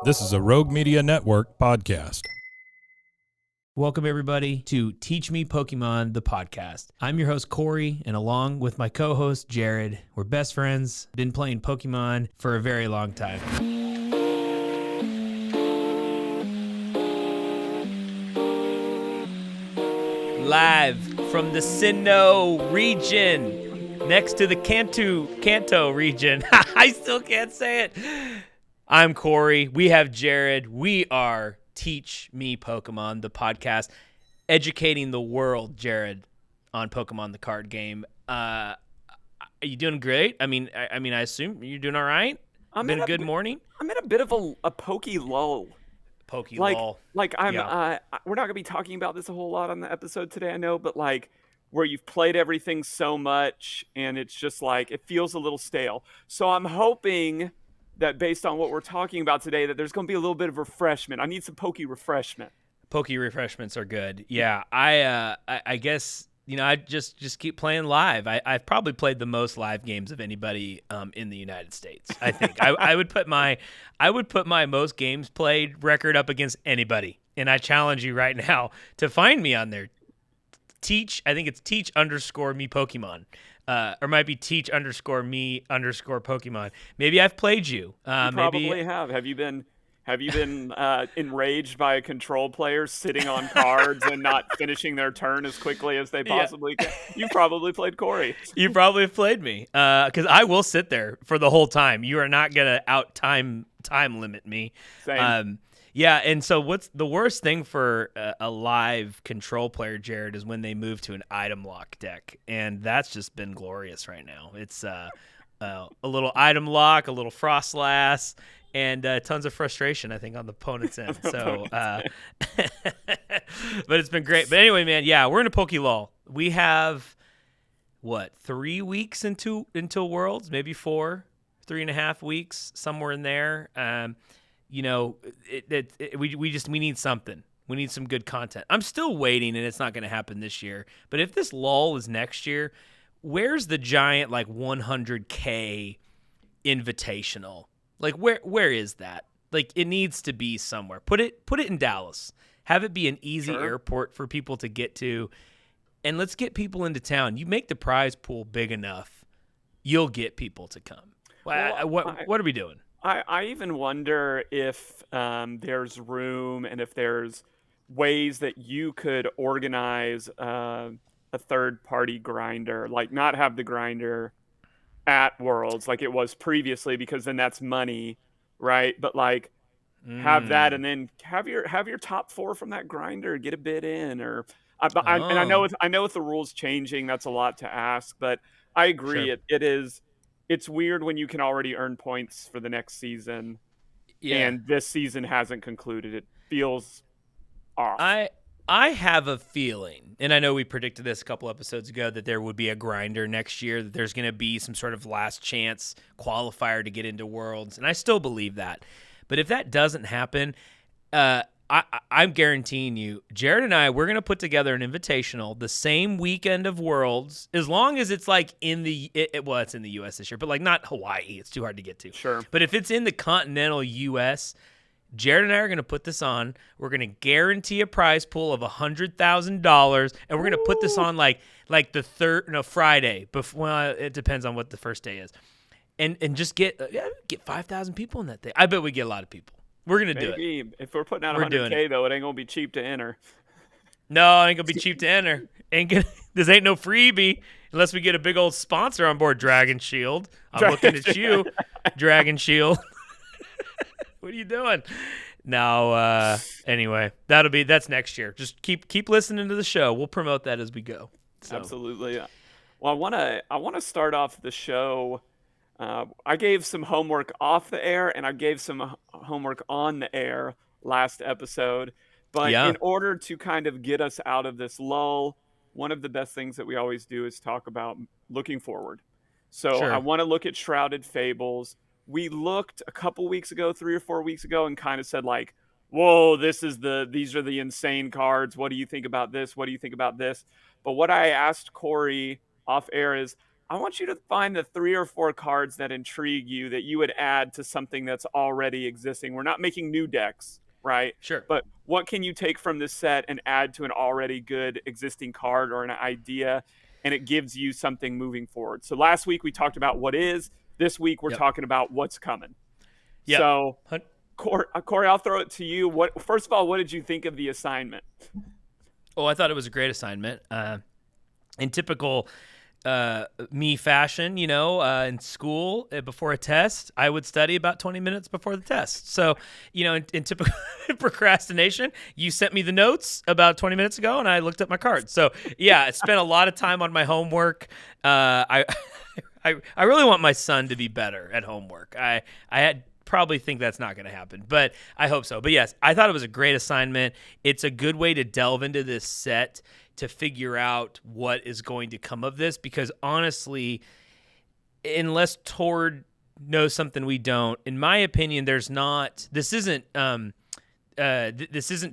This is a Rogue Media Network podcast. Welcome, everybody, to Teach Me Pokemon, the podcast. I'm your host, Cory, and along with my co-host, Jared, we're best friends, been playing Pokemon for a very long time. Live from the Sinnoh region, next to the Kanto region. I still can't say it. I'm Cory. We have Jared. We are Teach Me Pokemon, the podcast, educating the world, Jared, on Pokemon the card game. Are you doing great? I mean, I assume you're doing all right. Been a good morning. I'm in a bit of a pokey lull. Lull. I'm. We're not gonna be talking about this a whole lot on the episode today, I know, but like where you've played everything so much, and it's just like it feels a little stale. So I'm hoping that based on what we're talking about today, that there's gonna be a little bit of refreshment. I need some pokey refreshment. Pokey refreshments are good. Yeah, I guess, you know, I just keep playing live. I've probably played the most live games of anybody in the United States. I think I would put my most games played record up against anybody, and I challenge you right now to find me on there. I think it's teach_me Pokemon. Or might be teach_me Pokemon. Maybe I've played you. You probably have. Have you been enraged by a control player sitting on cards and not finishing their turn as quickly as they possibly can? You probably played Cory. You probably have played me, because I will sit there for the whole time. You are not gonna time limit me. Same. Yeah, and so what's the worst thing for a live control player, Jared, is when they move to an item lock deck, and that's just been glorious right now. It's a little item lock, a little Frostlass, and tons of frustration, I think, on the opponent's end. So, but it's been great. But anyway, man, yeah, we're in a Poke lull. We have, 3 weeks until Worlds, maybe 4, 3.5 weeks, somewhere in there. You know, we need something. We need some good content. I'm still waiting, and it's not going to happen this year. But if this lull is next year, where's the giant, 100K invitational? Like, where is that? Like, it needs to be somewhere. Put it in Dallas. Have it be an easy airport for people to get to. And let's get people into town. You make the prize pool big enough, you'll get people to come. What are we doing? I even wonder if there's room and if there's ways that you could organize a third-party grinder, like not have the grinder at Worlds like it was previously, because then that's money, right? But like have that, and then have your top 4 from that grinder get a bid in, or and I know with the rules changing, that's a lot to ask, but I agree. Sure. It's weird when you can already earn points for the next season, and this season hasn't concluded. It feels off. I have a feeling, and I know we predicted this a couple episodes ago, that there would be a grinder next year, that there's going to be some sort of last chance qualifier to get into Worlds, and I still believe that. But if that doesn't happen, I'm guaranteeing you, Jared and we're going to put together an invitational the same weekend of Worlds, as long as it's like it's in the U.S. this year, but like not Hawaii. It's too hard to get to. Sure. But if it's in the continental U.S., Jared and I are going to put this on. We're going to guarantee a prize pool of $100,000, and we're going to put this on like the Friday. Well, it depends on what the first day is, and just get 5,000 people in that thing. I bet we get a lot of people. We're going to do it. If we're putting out $100K, though, it ain't going to be cheap to enter. No, it ain't going to be cheap to enter. This ain't no freebie unless we get a big old sponsor on board, Dragon Shield. I'm looking at you, Dragon Shield. What are you doing? No, anyway, that's next year. Just keep listening to the show. We'll promote that as we go. So. Absolutely. Well, I want to start off the show. I gave some homework off the air, and I gave some homework on the air last episode. But in order to kind of get us out of this lull, one of the best things that we always do is talk about looking forward. So I want to look at Shrouded Fables. We looked a couple weeks ago, 3 or 4 weeks ago, and kind of said like, whoa, these are the insane cards. What do you think about this? What do you think about this? But what I asked Cory off air is, I want you to find the 3 or 4 cards that intrigue you that you would add to something that's already existing. We're not making new decks, right? Sure. But what can you take from this set and add to an already good existing card or an idea, and it gives you something moving forward. So last week we talked about what is. This week we're talking about what's coming. Yep. So, Cory, I'll throw it to you. First of all, what did you think of the assignment? Oh, I thought it was a great assignment. In typical me fashion, in school before a test, I would study about 20 minutes before the test. So, in typical procrastination, you sent me the notes about 20 minutes ago, and I looked at my cards. So, yeah, I spent a lot of time on my homework. I really want my son to be better at homework. I had probably think that's not going to happen, but I hope so. But yes, I thought it was a great assignment. It's a good way to delve into this set to figure out what is going to come of this, because honestly, unless Tord knows something we don't, in my opinion, this isn't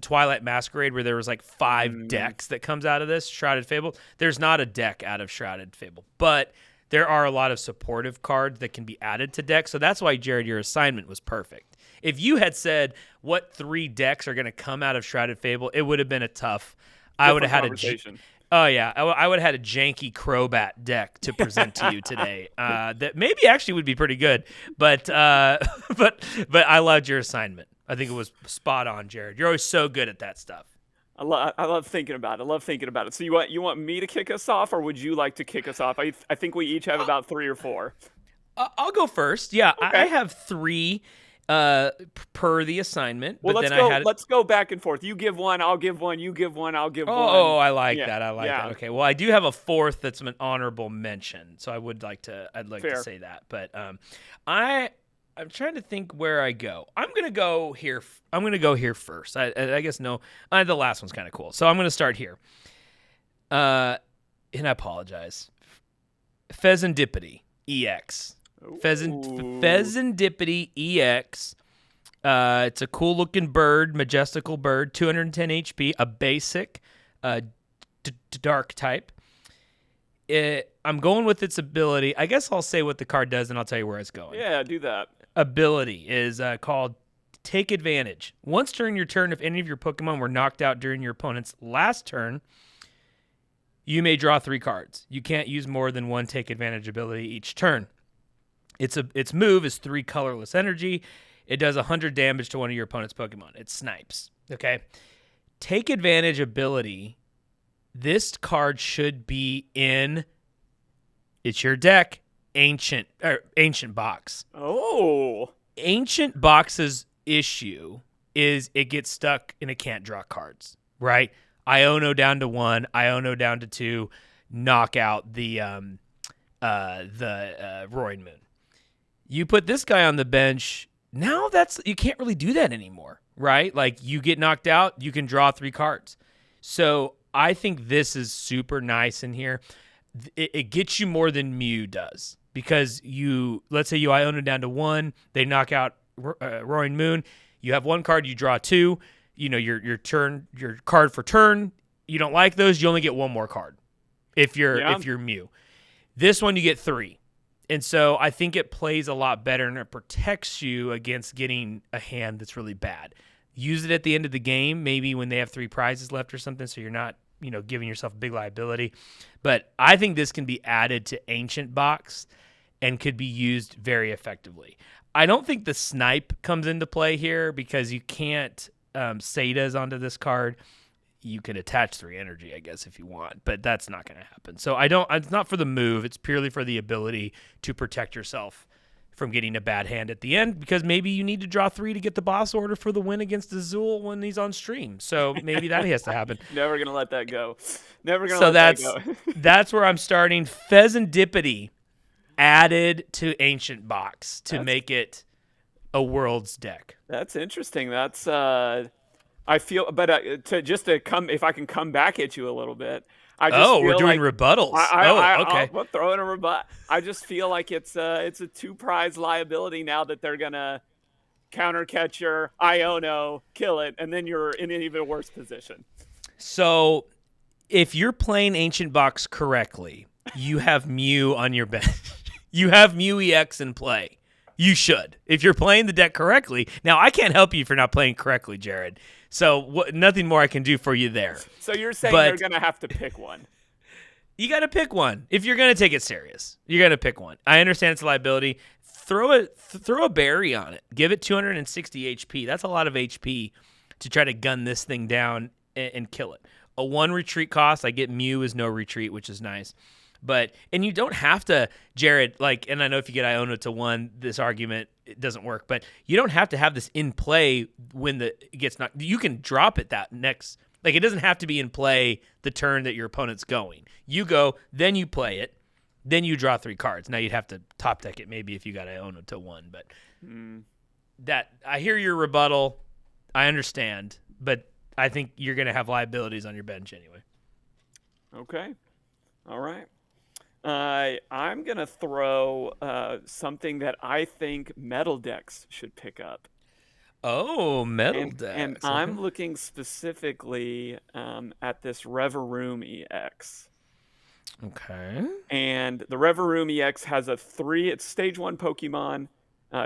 Twilight Masquerade where there was like 5 decks that comes out of this Shrouded Fable. There's not a deck out of Shrouded Fable, but there are a lot of supportive cards that can be added to decks. So that's why, Jared, your assignment was perfect. If you had said what 3 decks are going to come out of Shrouded Fable, it would have been a tough. I would have had I would have had a janky Crobat deck to present to you today. That maybe actually would be pretty good. But I loved your assignment. I think it was spot on, Jared. You're always so good at that stuff. I love thinking about it. So you want me to kick us off, or would you like to kick us off? I think we each have about 3 or 4. I'll go first. Yeah, okay. I have 3 per the assignment. Well, but let's go back and forth. You give one, I'll give one. You give one, I'll give one. Oh, I like that. I like that. Okay. Well, I do have a 4th that's an honorable mention, so I'd like to say that. But I'm trying to think where I go. I'm gonna go here first. I guess no. The last one's kind of cool, so I'm gonna start here. And I apologize. Pheasantipity EX. Pheasantipity EX. It's a cool looking bird, majestical bird, 210 HP, a basic, dark type. I'm going with its ability. I guess I'll say what the card does, and I'll tell you where it's going. Yeah, do that. Ability is called Take Advantage. Once during your turn, if any of your Pokemon were knocked out during your opponent's last turn, you may draw 3 cards. You can't use more than 1 Take Advantage ability each turn. Its move is 3 colorless energy. It does 100 damage to one of your opponent's Pokemon. It snipes. Okay. Take Advantage ability. This card should be in. It's your deck. Ancient Box. Oh. Ancient Box's issue is it gets stuck and it can't draw cards. Right. Iono down to 1. Iono down to 2. Knock out the Roaring Moon. You put this guy on the bench, now you can't really do that anymore, right? Like, you get knocked out, you can draw 3 cards. So I think this is super nice in here. It gets you more than Mew does, because let's say you Iono down to 1, they knock out Roaring Moon, you have 1 card, you draw 2, your card for turn, you don't like those, you only get 1 more card if you're Mew. This one you get 3. And so I think it plays a lot better, and it protects you against getting a hand that's really bad. Use it at the end of the game, maybe when they have 3 prizes left or something, so you're not, giving yourself a big liability. But I think this can be added to Ancient Box and could be used very effectively. I don't think the snipe comes into play here, because you can't Setas onto this card. You could attach 3 energy, I guess, if you want, but that's not going to happen. So it's not for the move. It's purely for the ability to protect yourself from getting a bad hand at the end, because maybe you need to draw 3 to get the boss order for the win against Azul when he's on stream. So maybe that has to happen. Never going to let that go. That's where I'm starting. Pheasantipity added to Ancient Box to make it a Worlds deck. That's interesting. That's I feel, but if I can come back at you a little bit. We're doing rebuttals. Okay. We'll throw in a rebut. I just feel like it's a 2 prize liability now that they're gonna counter catcher, Iono, kill it, and then you're in an even worse position. So, if you're playing Ancient Box correctly, you have Mew on your bench. You have Mew EX in play. You should. If you're playing the deck correctly. Now, I can't help you for not playing correctly, Jared. So nothing more I can do for you there. So you're saying they're going to have to pick one. You got to pick one. If you're going to take it serious, you're going to pick one. I understand it's a liability. Throw a berry on it. Give it 260 HP. That's a lot of HP to try to gun this thing down and kill it. A 1 retreat cost. I get Mew is no retreat, which is nice. And you don't have to, Jared, and I know if you get Iono to 1, this argument it doesn't work, but you don't have to have this in play when it gets knocked. You can drop it that next. It doesn't have to be in play the turn that your opponent's going. You go, then you play it, then you draw 3 cards. Now you'd have to top deck it maybe if you got Iono to 1, but that I hear your rebuttal. I understand, but I think you're going to have liabilities on your bench anyway. Okay. All right. I'm going to throw something that I think metal decks should pick up. Oh, metal decks. And I'm looking specifically at this Reverum EX. Okay. And the Reverum EX has it's stage 1 Pokemon,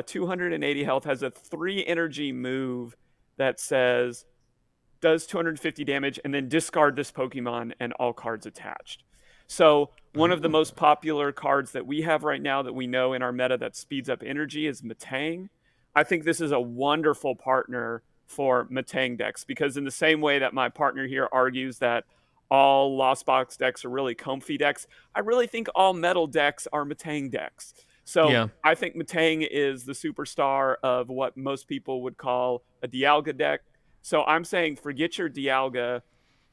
280 health, has a 3 energy move that says, does 250 damage, and then discard this Pokemon and all cards attached. So one of the most popular cards that we have right now that we know in our meta that speeds up energy is Metang. I think this is a wonderful partner for Metang decks because in the same way that my partner here argues that all Lost Box decks are really comfy decks, I really think all metal decks are Metang decks. So I think Metang is the superstar of what most people would call a Dialga deck. So I'm saying forget your Dialga,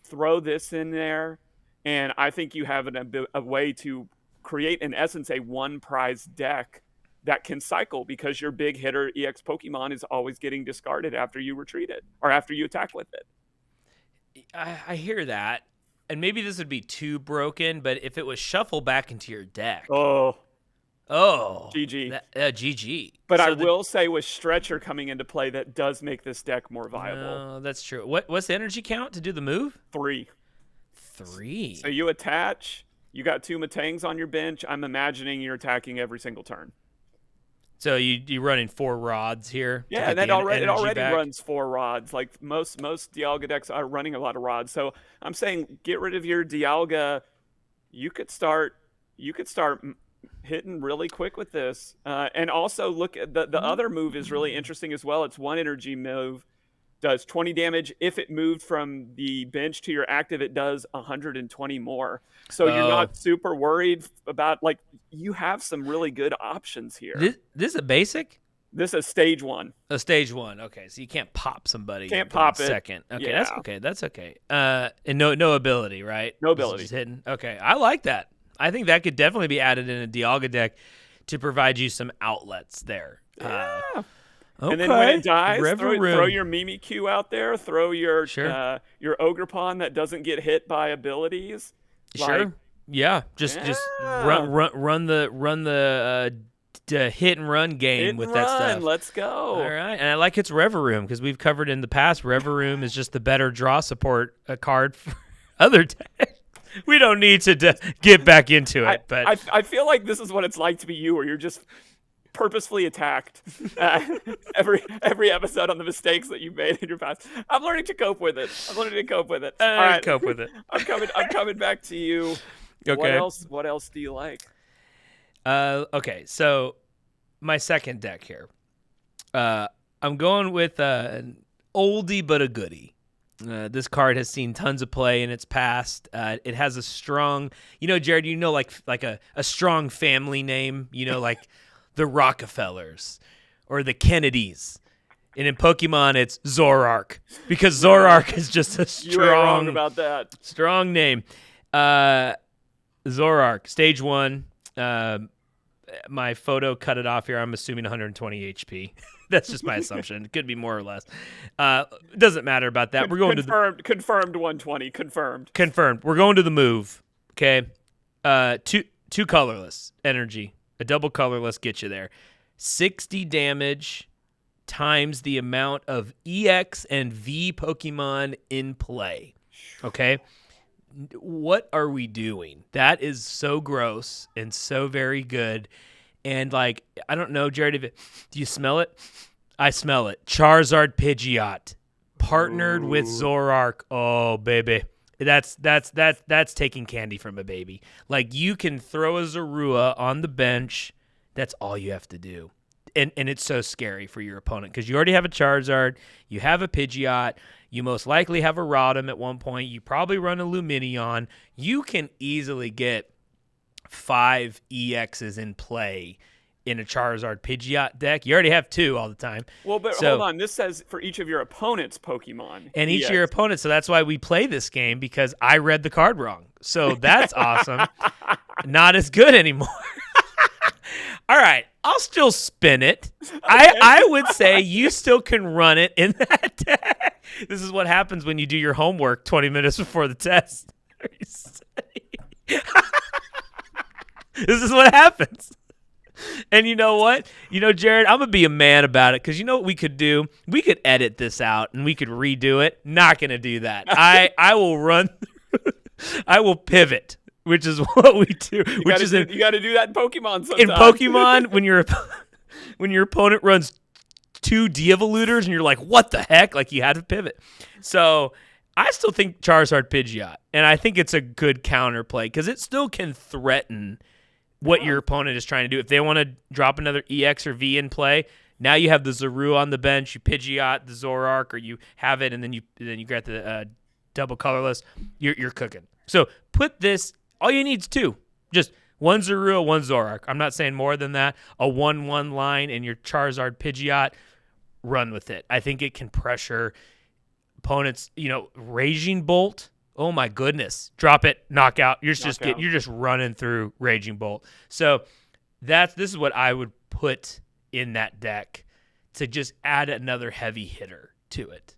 throw this in there, and I think you have a way to create, in essence, a 1-prize deck that can cycle because your big hitter EX Pokemon is always getting discarded after you retreat it or after you attack with it. I hear that, and maybe this would be too broken, but if it was shuffle back into your deck. Oh, GG. GG. But I will say with Stretcher coming into play, that does make this deck more viable. No, that's true. What's the energy count to do the move? 3. So you attach, you got 2 Metangs on your bench. I'm imagining you're attacking every single turn. So you running 4 rods here? Yeah, and it already runs 4 rods. Like most Dialga decks are running a lot of rods. So I'm saying get rid of your Dialga. You could start hitting really quick with this. And also look at the other move is really interesting as well. It's 1 energy move. Does 20 damage. If it moved from the bench to your active, it does 120 more. So you're not super worried about, you have some really good options here. This is a basic? This is stage 1. A stage 1. Okay, so you can't pop somebody. Can't pop it. Second. Okay, yeah. That's okay. And no ability, right? No ability. Just hidden. Okay, I like that. I think that could definitely be added in a Dialga deck to provide you some outlets there. Yeah. Okay. And then when it dies, throw your Mimikyu out there. Throw your Ogerpon that doesn't get hit by abilities. Sure. Just run the hit and run game with that stuff. Let's go. All right, and I like its Reverum because we've covered in the past. Reverum is just the better draw support card for other decks. We don't need to get back into it, but I feel like this is what it's like to be you, where you're just purposefully attacked every episode on the mistakes that you've made in your past. I'm learning to cope with it. All right, cope with it. I'm coming back to you. Okay. What else do you like? Okay, so my second deck here. I'm going with an oldie but a goodie. This card has seen tons of play in its past. It has a strong, Jared, like a strong family name, like the Rockefellers or the Kennedys. And in Pokemon, it's Zoroark because Zoroark is just a You were wrong about that. Strong name. Zoroark, stage 1. My photo cut it off here. I'm assuming 120 HP. That's just my assumption. It could be more or less. Doesn't matter about that. We're going confirmed 120. Confirmed. We're going to the move. Okay. Two colorless energy. A double colorless gets you there. 60 damage times the amount of EX and V Pokemon in play. Okay. what are we doing? That is so gross and so very good. And like, I don't know, Jared, do you smell it? I smell it. Charizard Pidgeot partnered with Zoroark. Oh, baby. That's taking candy from a baby. Like, you can throw a Zorua on the bench. That's all you have to do. And it's so scary for your opponent because you already have a Charizard, you have a Pidgeot, you most likely have a Rotom at one point, you probably run a Lumineon. You can easily get 5 EXs in play in a Charizard Pidgeot deck. You already have 2 all the time. Well, but hold on. This says for each of your opponent's Pokemon. And each of your opponents. So that's why we play this game, because I read the card wrong. So that's awesome. Not as good anymore. All right. I'll still spin it. Okay. I would say you still can run it in that deck. This is what happens when you do your homework 20 minutes before the test. This is what happens. And you know what? Jared, I'm going to be a man about it, because you know what we could do? We could edit this out and we could redo it. Not going to do that. I will run. I will pivot, which is what we do. You got to do that in Pokemon sometimes. In Pokemon, when your opponent runs 2 Diavoluters and you're like, what the heck? Like, you had to pivot. So I still think Charizard Pidgeot, and I think it's a good counterplay because it still can threaten what your opponent is trying to do. If they want to drop another EX or V in play, now you have the Zorua on the bench, you Pidgeot the Zoroark, or you have it, and then you get the double colorless. You're cooking. So put this. All you need is 2. Just one Zorua, one Zoroark. I'm not saying more than that. A 1/1 line and your Charizard Pidgeot. Run with it. I think it can pressure opponents. Raging Bolt. Oh my goodness! Drop it, knockout. You're just running through Raging Bolt. So this is what I would put in that deck to just add another heavy hitter to it.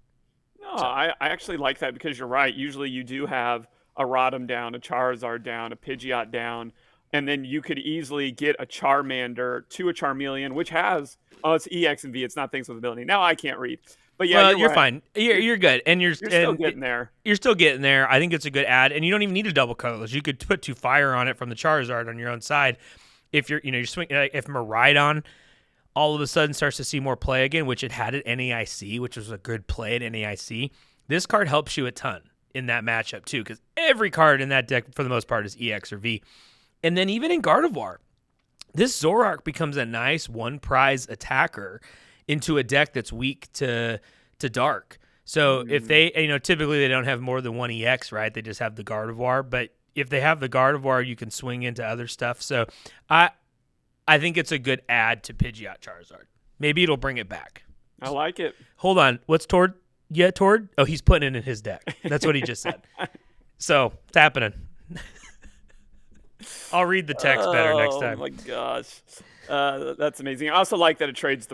No, I actually like that, because you're right. Usually you do have a Rotom down, a Charizard down, a Pidgeot down, and then you could easily get a Charmander to a Charmeleon, which has it's EX and V. It's not things with ability. Now I can't read. But yeah, you're right. fine. You're good, and you're still getting there. You're still getting there. I think it's a good add, and you don't even need a double colorless. You could put 2 fire on it from the Charizard on your own side. If you're swinging, if Miraidon all of a sudden starts to see more play again, which it had at NAIC, which was a good play at NAIC. This card helps you a ton in that matchup too, because every card in that deck for the most part is EX or V, and then even in Gardevoir, this Zoroark becomes a nice 1-prize attacker into a deck that's weak to dark. So if they, typically they don't have more than 1 EX, right? They just have the Gardevoir. But if they have the Gardevoir, you can swing into other stuff. So I think it's a good add to Pidgeot Charizard. Maybe it'll bring it back. I like it. Hold on. What's Tord? Yeah, Tord? Oh, he's putting it in his deck. That's what he just said. So it's happening. I'll read the text better next time. Oh my gosh. That's amazing. I also like that it changes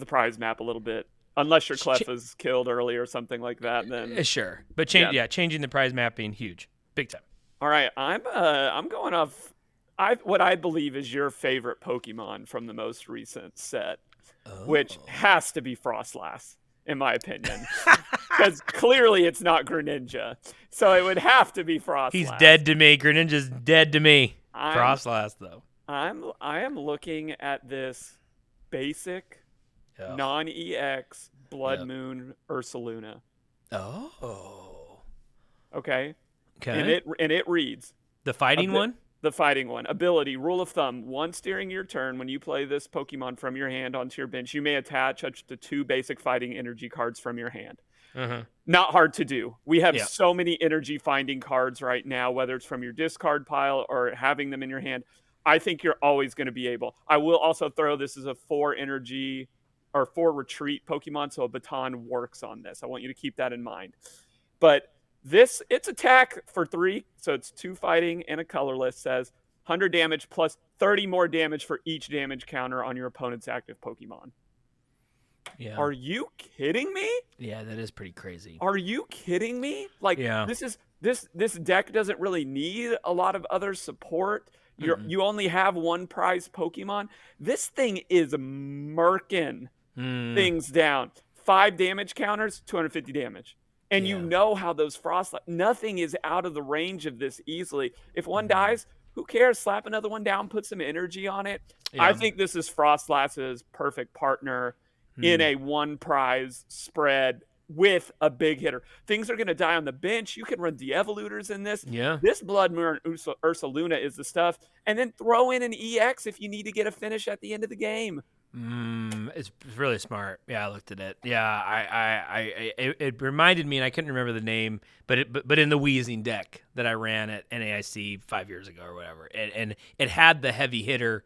the prize map a little bit, unless your Clef is killed early or something like that. Then sure, but changing the prize map being huge, big time. All right, I'm going off what I believe is your favorite Pokemon from the most recent set, which has to be Frostlass, in my opinion, because clearly it's not Greninja, so it would have to be Frostlass. He's dead to me. Greninja's dead to me. Frostlass though. I am looking at this basic non-EX Blood Moon Ursaluna. Oh. Okay. And it reads the fighting one? The fighting one. Ability, rule of thumb, once during your turn when you play this Pokemon from your hand onto your bench, you may attach up to 2 basic fighting energy cards from your hand. Not hard to do. We have so many energy finding cards right now, whether it's from your discard pile or having them in your hand. I think you're always going to be able. I will also throw this as a 4 energy or 4 retreat Pokemon, so a baton works on this. I want you to keep that in mind. But its attack for 3, so it's 2 fighting and a colorless, says 100 damage plus 30 more damage for each damage counter on your opponent's active Pokemon. Yeah. Are you kidding me? Yeah, that is pretty crazy. Are you kidding me? Like, this deck doesn't really need a lot of other support. You only have 1 prize Pokemon. This thing is murking things down. 5 damage counters, 250 damage. And Yeah. you know how those nothing is out of the range of this easily. If one dies, who cares? Slap another one down, put some energy on it. I Yeah. think this is Frostlass's perfect partner in a one prize spread with a big hitter. Things are going to die on the bench. You can run de-evolutors in this. Yeah. This Blood Moon Ursaluna is the stuff. And then throw in an EX if you need to get a finish at the end of the game. It's really smart. Yeah, I looked at it. Yeah, it reminded me, and I couldn't remember the name, but in the Wheezing deck that I ran at NAIC 5 years ago or whatever, and it had the heavy hitter.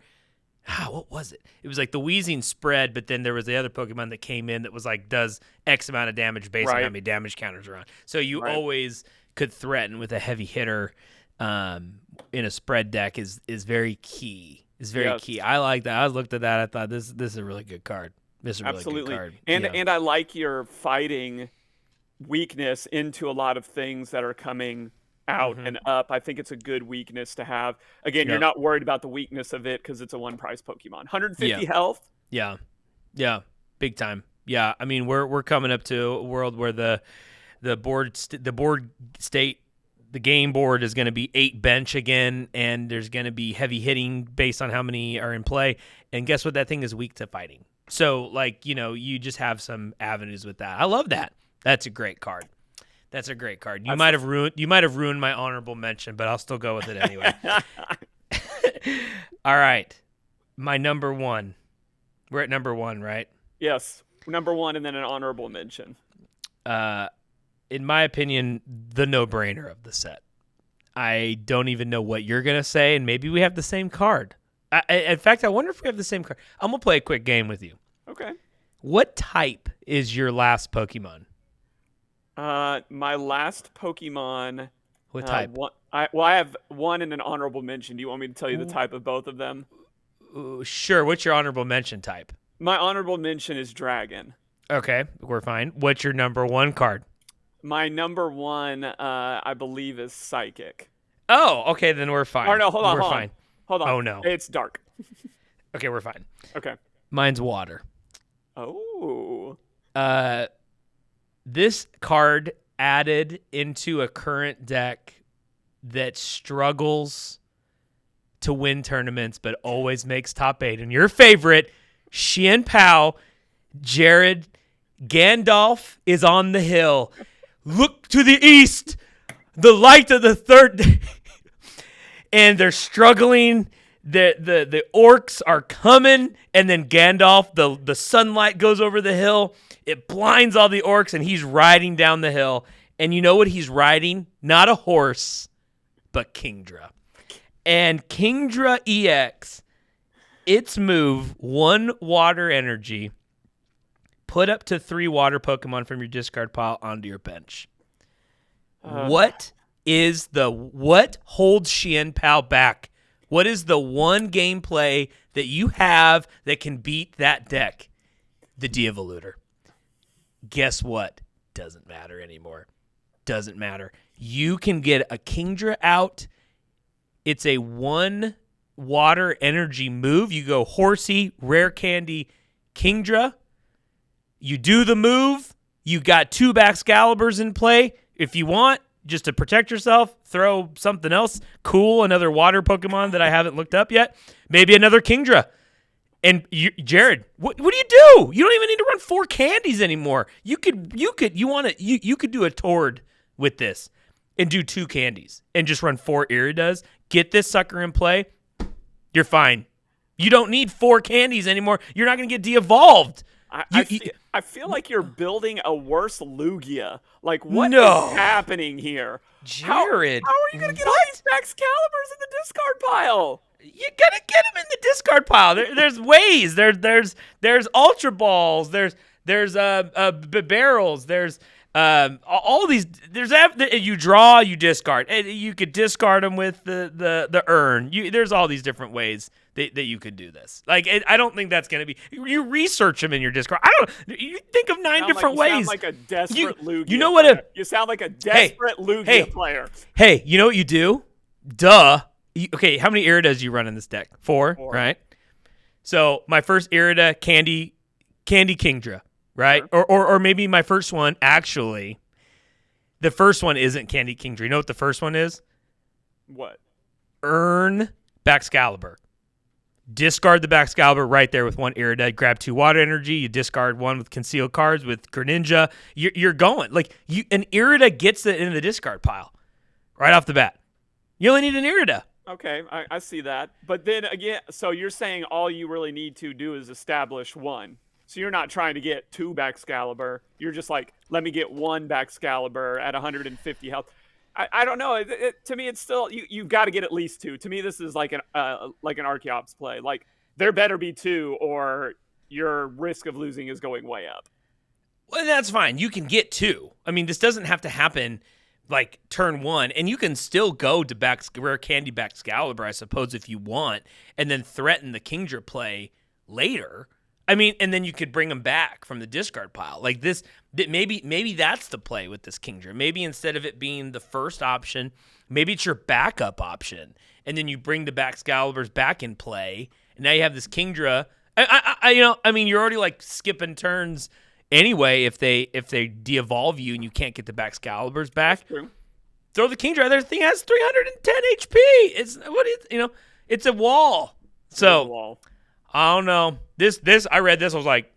What was it? It was like the Wheezing spread, but then there was the other Pokemon that came in that was like does X amount of damage based on how many damage counters are on. So you always could threaten with a heavy hitter in a spread deck is very key. Is very key. I like that. I looked at that. I thought this is a really good card. This is a really good card. And I like your fighting weakness into a lot of things that are coming out and up. I think it's a good weakness to have. Again, you're not worried about the weakness of it because it's a one prize Pokemon. 150 health. Yeah, big time. Yeah, I mean we're coming up to a world where the game board is going to be 8 bench again, and there's going to be heavy hitting based on how many are in play. And guess what? That thing is weak to fighting. So, like, you just have some avenues with that. I love that. That's a great card. You might have ruined my honorable mention, but I'll still go with it anyway. All right. My number one. We're at number 1, right? Yes. Number 1 and then an honorable mention. In my opinion, the no-brainer of the set. I don't even know what you're going to say, and maybe we have the same card. In fact, I wonder if we have the same card. I'm going to play a quick game with you. Okay. What type is your last Pokemon? My last Pokemon... What type? I have one and an honorable mention. Do you want me to tell you the type of both of them? Sure. What's your honorable mention type? My honorable mention is Dragon. Okay, we're fine. What's your number 1 card? My number 1, I believe, is Psychic. Oh, okay, then we're fine. Or no, hold on. Hold on. Oh, no. It's Dark. Okay, we're fine. Okay. Mine's Water. Oh. This card added into a current deck that struggles to win tournaments but always makes top 8. And your favorite, Xian Pao, Jared, Gandalf is on the hill. Look to the east, the light of the third day. And they're struggling. The orcs are coming, and then Gandalf, the sunlight goes over the hill. It blinds all the orcs, and he's riding down the hill. And you know what he's riding? Not a horse, but Kingdra. And Kingdra EX, its move, 1 water energy, put up to 3 water Pokemon from your discard pile onto your bench. What holds Xian Pao back? What is the one gameplay that you have that can beat that deck? The de-evolutor. Guess what? Doesn't matter anymore. Doesn't matter. You can get a Kingdra out. It's a 1 water energy move. You go Horsey, Rare Candy, Kingdra. You do the move. You got 2 Baxcaliburs in play. If you want, just to protect yourself, throw something else cool, another water Pokemon that I haven't looked up yet. Maybe another Kingdra. And Jared, what do you do? You don't even need to run 4 candies anymore. You could do a Tord with this and do 2 candies and just run 4 Iridas. Get this sucker in play. You're fine. You don't need 4 candies anymore. You're not going to get de-evolved. I feel like you're building a worse Lugia. Like, what is happening here? Jared. How are you going to get all these Baxcaliburs in the discard pile? You gotta get them in the discard pile. There's ways. There's Ultra Balls. There's barrels. There's all these. You draw, you discard. And you could discard them with the urn. There's all these different ways that you could do this. Like, I don't think that's gonna be. You research them in your discard. You think of 9 different ways. You sound like a desperate Lugia. You know what? You sound like a desperate Lugia player. Hey, you know what you do? Duh. Okay, how many Iridas you run in this deck? 4, right? So my first Irida, Candy Kingdra, right? Sure. Or maybe my first one, actually, The first one isn't Candy Kingdra. You know what the first one is? What? Earn Baxcalibur. Discard the Baxcalibur right there with one Irided. Grab 2 water energy. You discard 1 with concealed cards with Greninja. You're going. Like an Irided gets it in the discard pile right off the bat. You only need an Irided. Okay, I see that. But then again, so you're saying all you really need to do is establish 1. So you're not trying to get 2 Baxcalibur. You're just like, let me get 1 Baxcalibur at 150 health. I don't know. To me, it's still you've got to get at least 2. To me, this is like an Archeops play. Like there better be 2, or your risk of losing is going way up. Well, that's fine. You can get 2. I mean, this doesn't have to happen like turn 1, and you can still go to Rare Candy Baxcalibur, I suppose, if you want, and then threaten the Kingdra play later. I mean, and then you could bring them back from the discard pile. Like this, maybe that's the play with this Kingdra. Maybe instead of it being the first option, maybe it's your backup option, and then you bring the Baxcaliburs back in play, and now you have this Kingdra. I mean, you're already like skipping turns anyway if they de-evolve you and you can't get the Baxcaliburs back. That's true. Throw the Kingdra out there. The thing has 310 HP. It's a wall. So I don't know. I read this. I was like,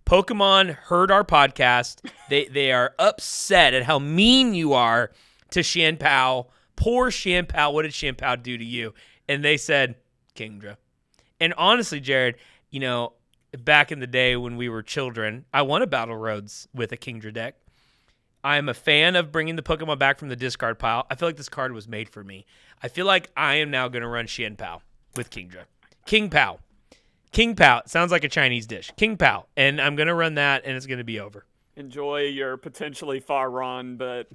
Pokemon heard our podcast. They are upset at how mean you are to Xianpao. Poor Xianpao. What did Xianpao do to you? And they said, Kingdra. And honestly, Jared, back in the day when we were children, I won a Battle Roads with a Kingdra deck. I am a fan of bringing the Pokemon back from the discard pile. I feel like this card was made for me. I feel like I am now going to run Xianpao with Kingdra. King Pao. Sounds like a Chinese dish. King Pao. And I'm going to run that, and it's going to be over. Enjoy your potentially far run, but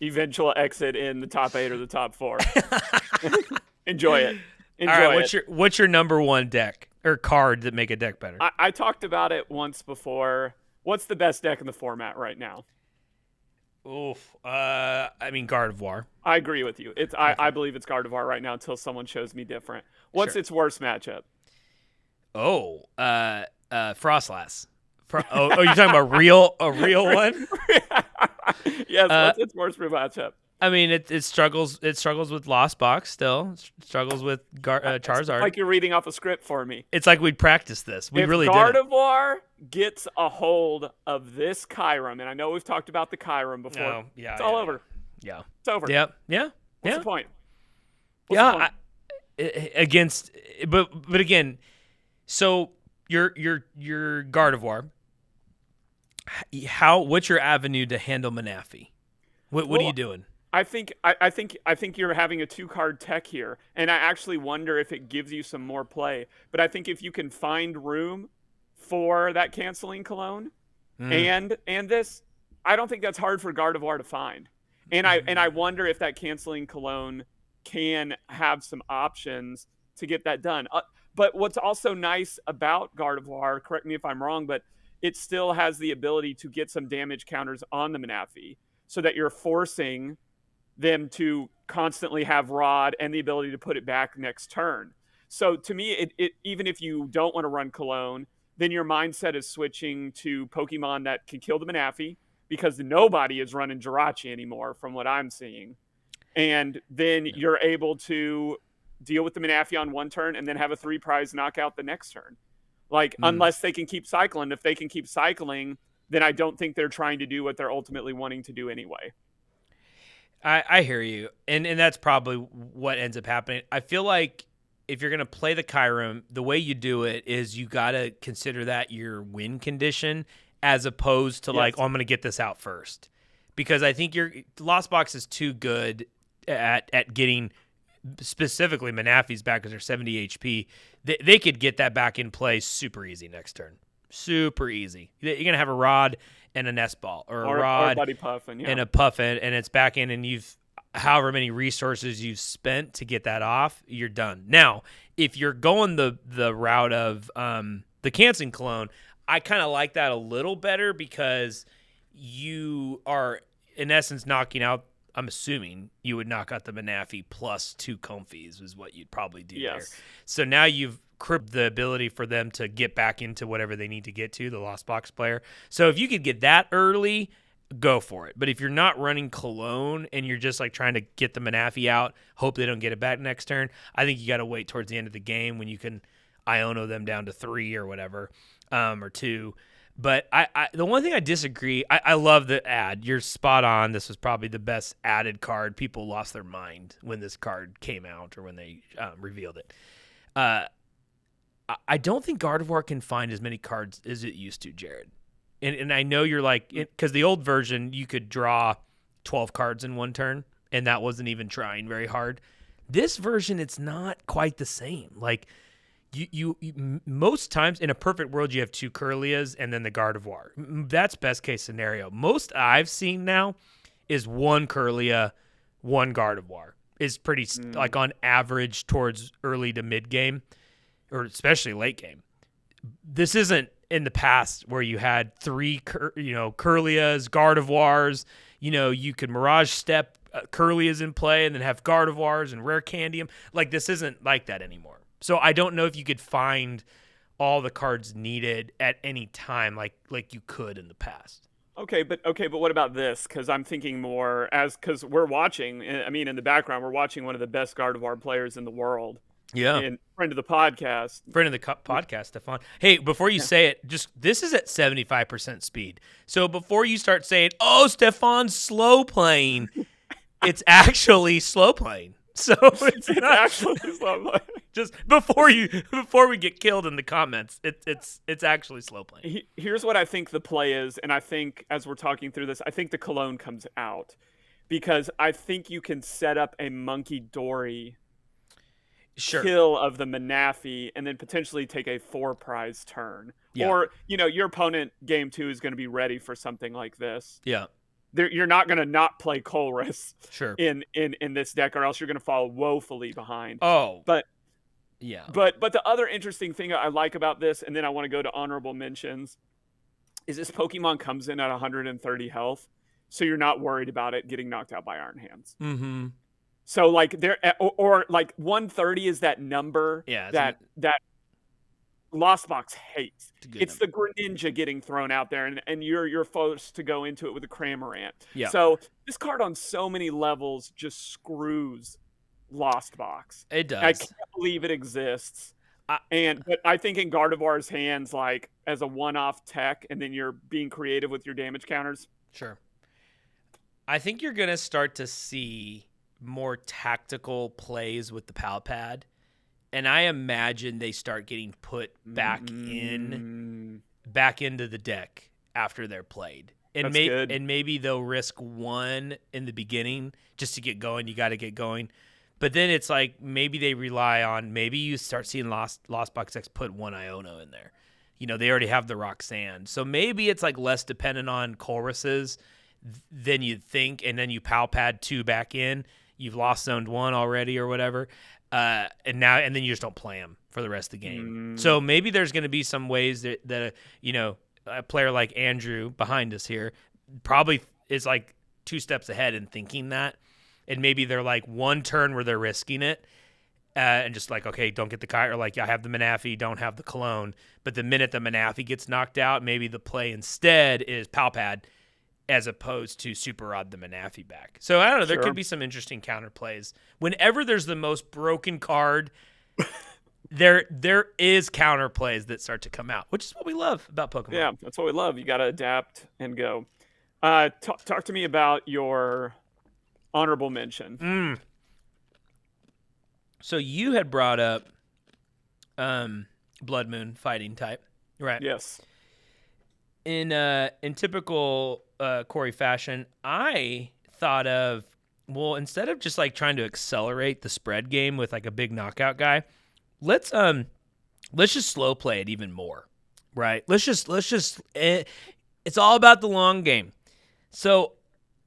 eventual exit in the top 8 or the top 4. Enjoy it. All right, what's your number 1 deck or card that make a deck better? I talked about it once before. What's the best deck in the format right now? Oof. I mean, Gardevoir. I agree with you. I believe it's Gardevoir right now until someone shows me different. What's its worst matchup? Oh, Frostlass. You're talking about a real one? Yes, what's its worst matchup? I mean, it struggles with Lost Box still. It struggles with Charizard. It's like you're reading off a script for me. It's like we'd practiced this. We really did. Gardevoir gets a hold of this Kyurem, and I know we've talked about the Kyurem before. Oh, yeah, it's all over. Yeah. It's over. Yeah. What's the point? But again, so your Gardevoir, what's your avenue to handle Manaphy? What are you doing? I think you're having a 2-card tech here, and I actually wonder if it gives you some more play. But I think if you can find room for that canceling cologne and this, I don't think that's hard for Gardevoir to find. And I wonder if that canceling cologne can have some options to get that done. But what's also nice about Gardevoir, correct me if I'm wrong, but it still has the ability to get some damage counters on the Manaphy, so that you're forcing them to constantly have Rod and the ability to put it back next turn. So to me, it even if you don't want to run Cologne, then your mindset is switching to Pokemon that can kill the Manaphy, because nobody is running Jirachi anymore from what I'm seeing. And then you're able to deal with the Manaphy on one turn and then have a 3-prize knockout the next turn. Unless they can keep cycling. If they can keep cycling, then I don't think they're trying to do what they're ultimately wanting to do anyway. I hear you. And that's probably what ends up happening. I feel like if you're going to play the Kyurem, the way you do it is you got to consider that your win condition, as opposed to I'm going to get this out first. Because I think your Lost Box is too good at getting specifically Manaphy's back, because they're 70 HP. They could get that back in play super easy next turn. Super easy. You're going to have a Rod and a Nest Ball, or a Rod Buddy Puffin, and a Puffin, and it's back in, and you've however many resources you've spent to get that off, you're done. Now, if you're going the route of the canceling cologne, I kind of like that a little better, because you are, in essence, knocking out, I'm assuming you would knock out the Manaphy plus 2 Comfies is what you'd probably do there. So now you've cribbed the ability for them to get back into whatever they need to get to, the Lost Box player. So if you could get that early, go for it. But if you're not running Cologne and you're just like trying to get the Manaphy out, hope they don't get it back next turn, I think you got to wait towards the end of the game when you can Iono them down to 3 or whatever, or 2. But the one thing I disagree, I love the ad. You're spot on. This was probably the best added card. People lost their mind when this card came out or when they revealed it. I don't think Gardevoir can find as many cards as it used to, Jared. And I know you're like, because the old version, you could draw 12 cards in one turn, and that wasn't even trying very hard. This version, it's not quite the same. Like, you most times in a perfect world, you have 2 Kirlias and then the Gardevoir. That's best case scenario. Most I've seen now is 1 Kirlia, 1 Gardevoir is pretty like on average towards early to mid game, or especially late game. This isn't in the past where you had 3 Kirlias, Gardevoirs. You could Mirage Step Kirlias in play and then have Gardevoirs and Rare Candium. Like, this isn't like that anymore. So I don't know if you could find all the cards needed at any time like you could in the past. Okay, but what about this? Because I'm thinking more because we're watching. I mean, in the background, we're watching one of the best Gardevoir players in the world. Yeah, and friend of the podcast. Podcast, Stefan. Hey, before you say it, this is at 75% speed. So before you start saying, "Oh, Stefan's slow playing," it's actually slow playing. So it's actually slow playing. Just before we get killed in the comments, it's actually slow playing. Here's what I think the play is, and I think as we're talking through this, I think the Cologne comes out because I think you can set up a Monkey Dory kill of the Manaphy and then potentially take a 4-prize turn. Yeah. Or, your opponent game 2 is going to be ready for something like this. Yeah. You're not going to not play Colress in this deck, or else you're going to fall woefully behind. Oh. But yeah. But the other interesting thing I like about this, and then I want to go to honorable mentions, is this Pokemon comes in at 130 health, so you're not worried about it getting knocked out by Iron Hands. Mm-hmm. So like or like 130 is that number that Lost Box hates. It's the Greninja getting thrown out there, and you're forced to go into it with a Cramorant. Yeah. So this card on so many levels just screws Lost Box. It does. I can't believe it exists. But I think in Gardevoir's hands, like as a one-off tech, and then you're being creative with your damage counters. Sure. I think you're gonna start to see more tactical plays with the Pal Pad. And I imagine they start getting put back into the deck after they're played. And maybe they'll risk 1 in the beginning just to get going. You got to get going. But then it's like maybe they rely on, maybe you start seeing Lost Box X put 1 Iono in there. They already have the Roxanne. So maybe it's like less dependent on Colress's than you'd think. And then you Pal Pad 2 back in. You've lost zoned 1 already or whatever. And then you just don't play them for the rest of the game. So maybe there's going to be some ways that a player like Andrew behind us here probably is like 2 steps ahead in thinking that, and maybe they're like 1 turn where they're risking it, and just like, okay, don't get the Kai, or like I have the Manaphy, don't have the Cologne. But the minute the Manaphy gets knocked out, maybe the play instead is Pal Pad, as opposed to Super Rod the Manaphy back. So I don't know. There could be some interesting counter plays. Whenever there's the most broken card, there is counter plays that start to come out, which is what we love about Pokemon. Yeah, that's what we love. You got to adapt and go. Talk to me about your honorable mention. So you had brought up Blood Moon fighting type, right? Yes. In typical Cory fashion, I thought of, well, instead of just like trying to accelerate the spread game with like a big knockout guy, let's just slow play it even more, right? It's all about the long game. So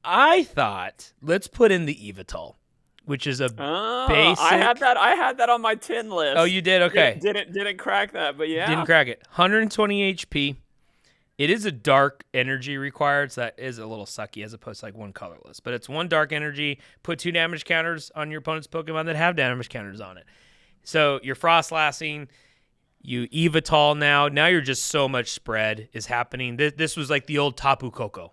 I thought, let's put in the Evital, which is a basic. I had that on my 10 list. Oh, you did? Okay. Didn't crack that, but yeah. Didn't crack it. 120 HP. It is a dark energy required, so that is a little sucky as opposed to like 1 colorless. But it's 1 dark energy. Put 2 damage counters on your opponent's Pokemon that have damage counters on it. So you're Frostlassing, you Evital now. Now you're just so much spread is happening. This was like the old Tapu Koko.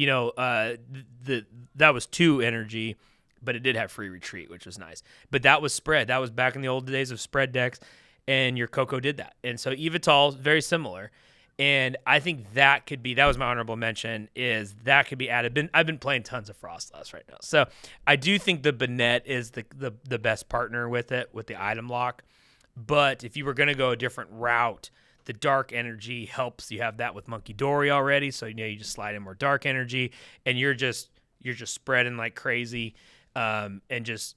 that was 2 energy, but it did have free retreat, which was nice. But that was spread. That was back in the old days of spread decks, and your Coco did that. And so Evital, very similar. And I think that was my honorable mention, is that could be added. I've been playing tons of Frostlass right now. So I do think the Bennett is the best partner with it, with the item lock. But if you were going to go a different route, the dark energy helps. You have that with Monkey Dory already, so you just slide in more dark energy, and you're just spreading like crazy, and just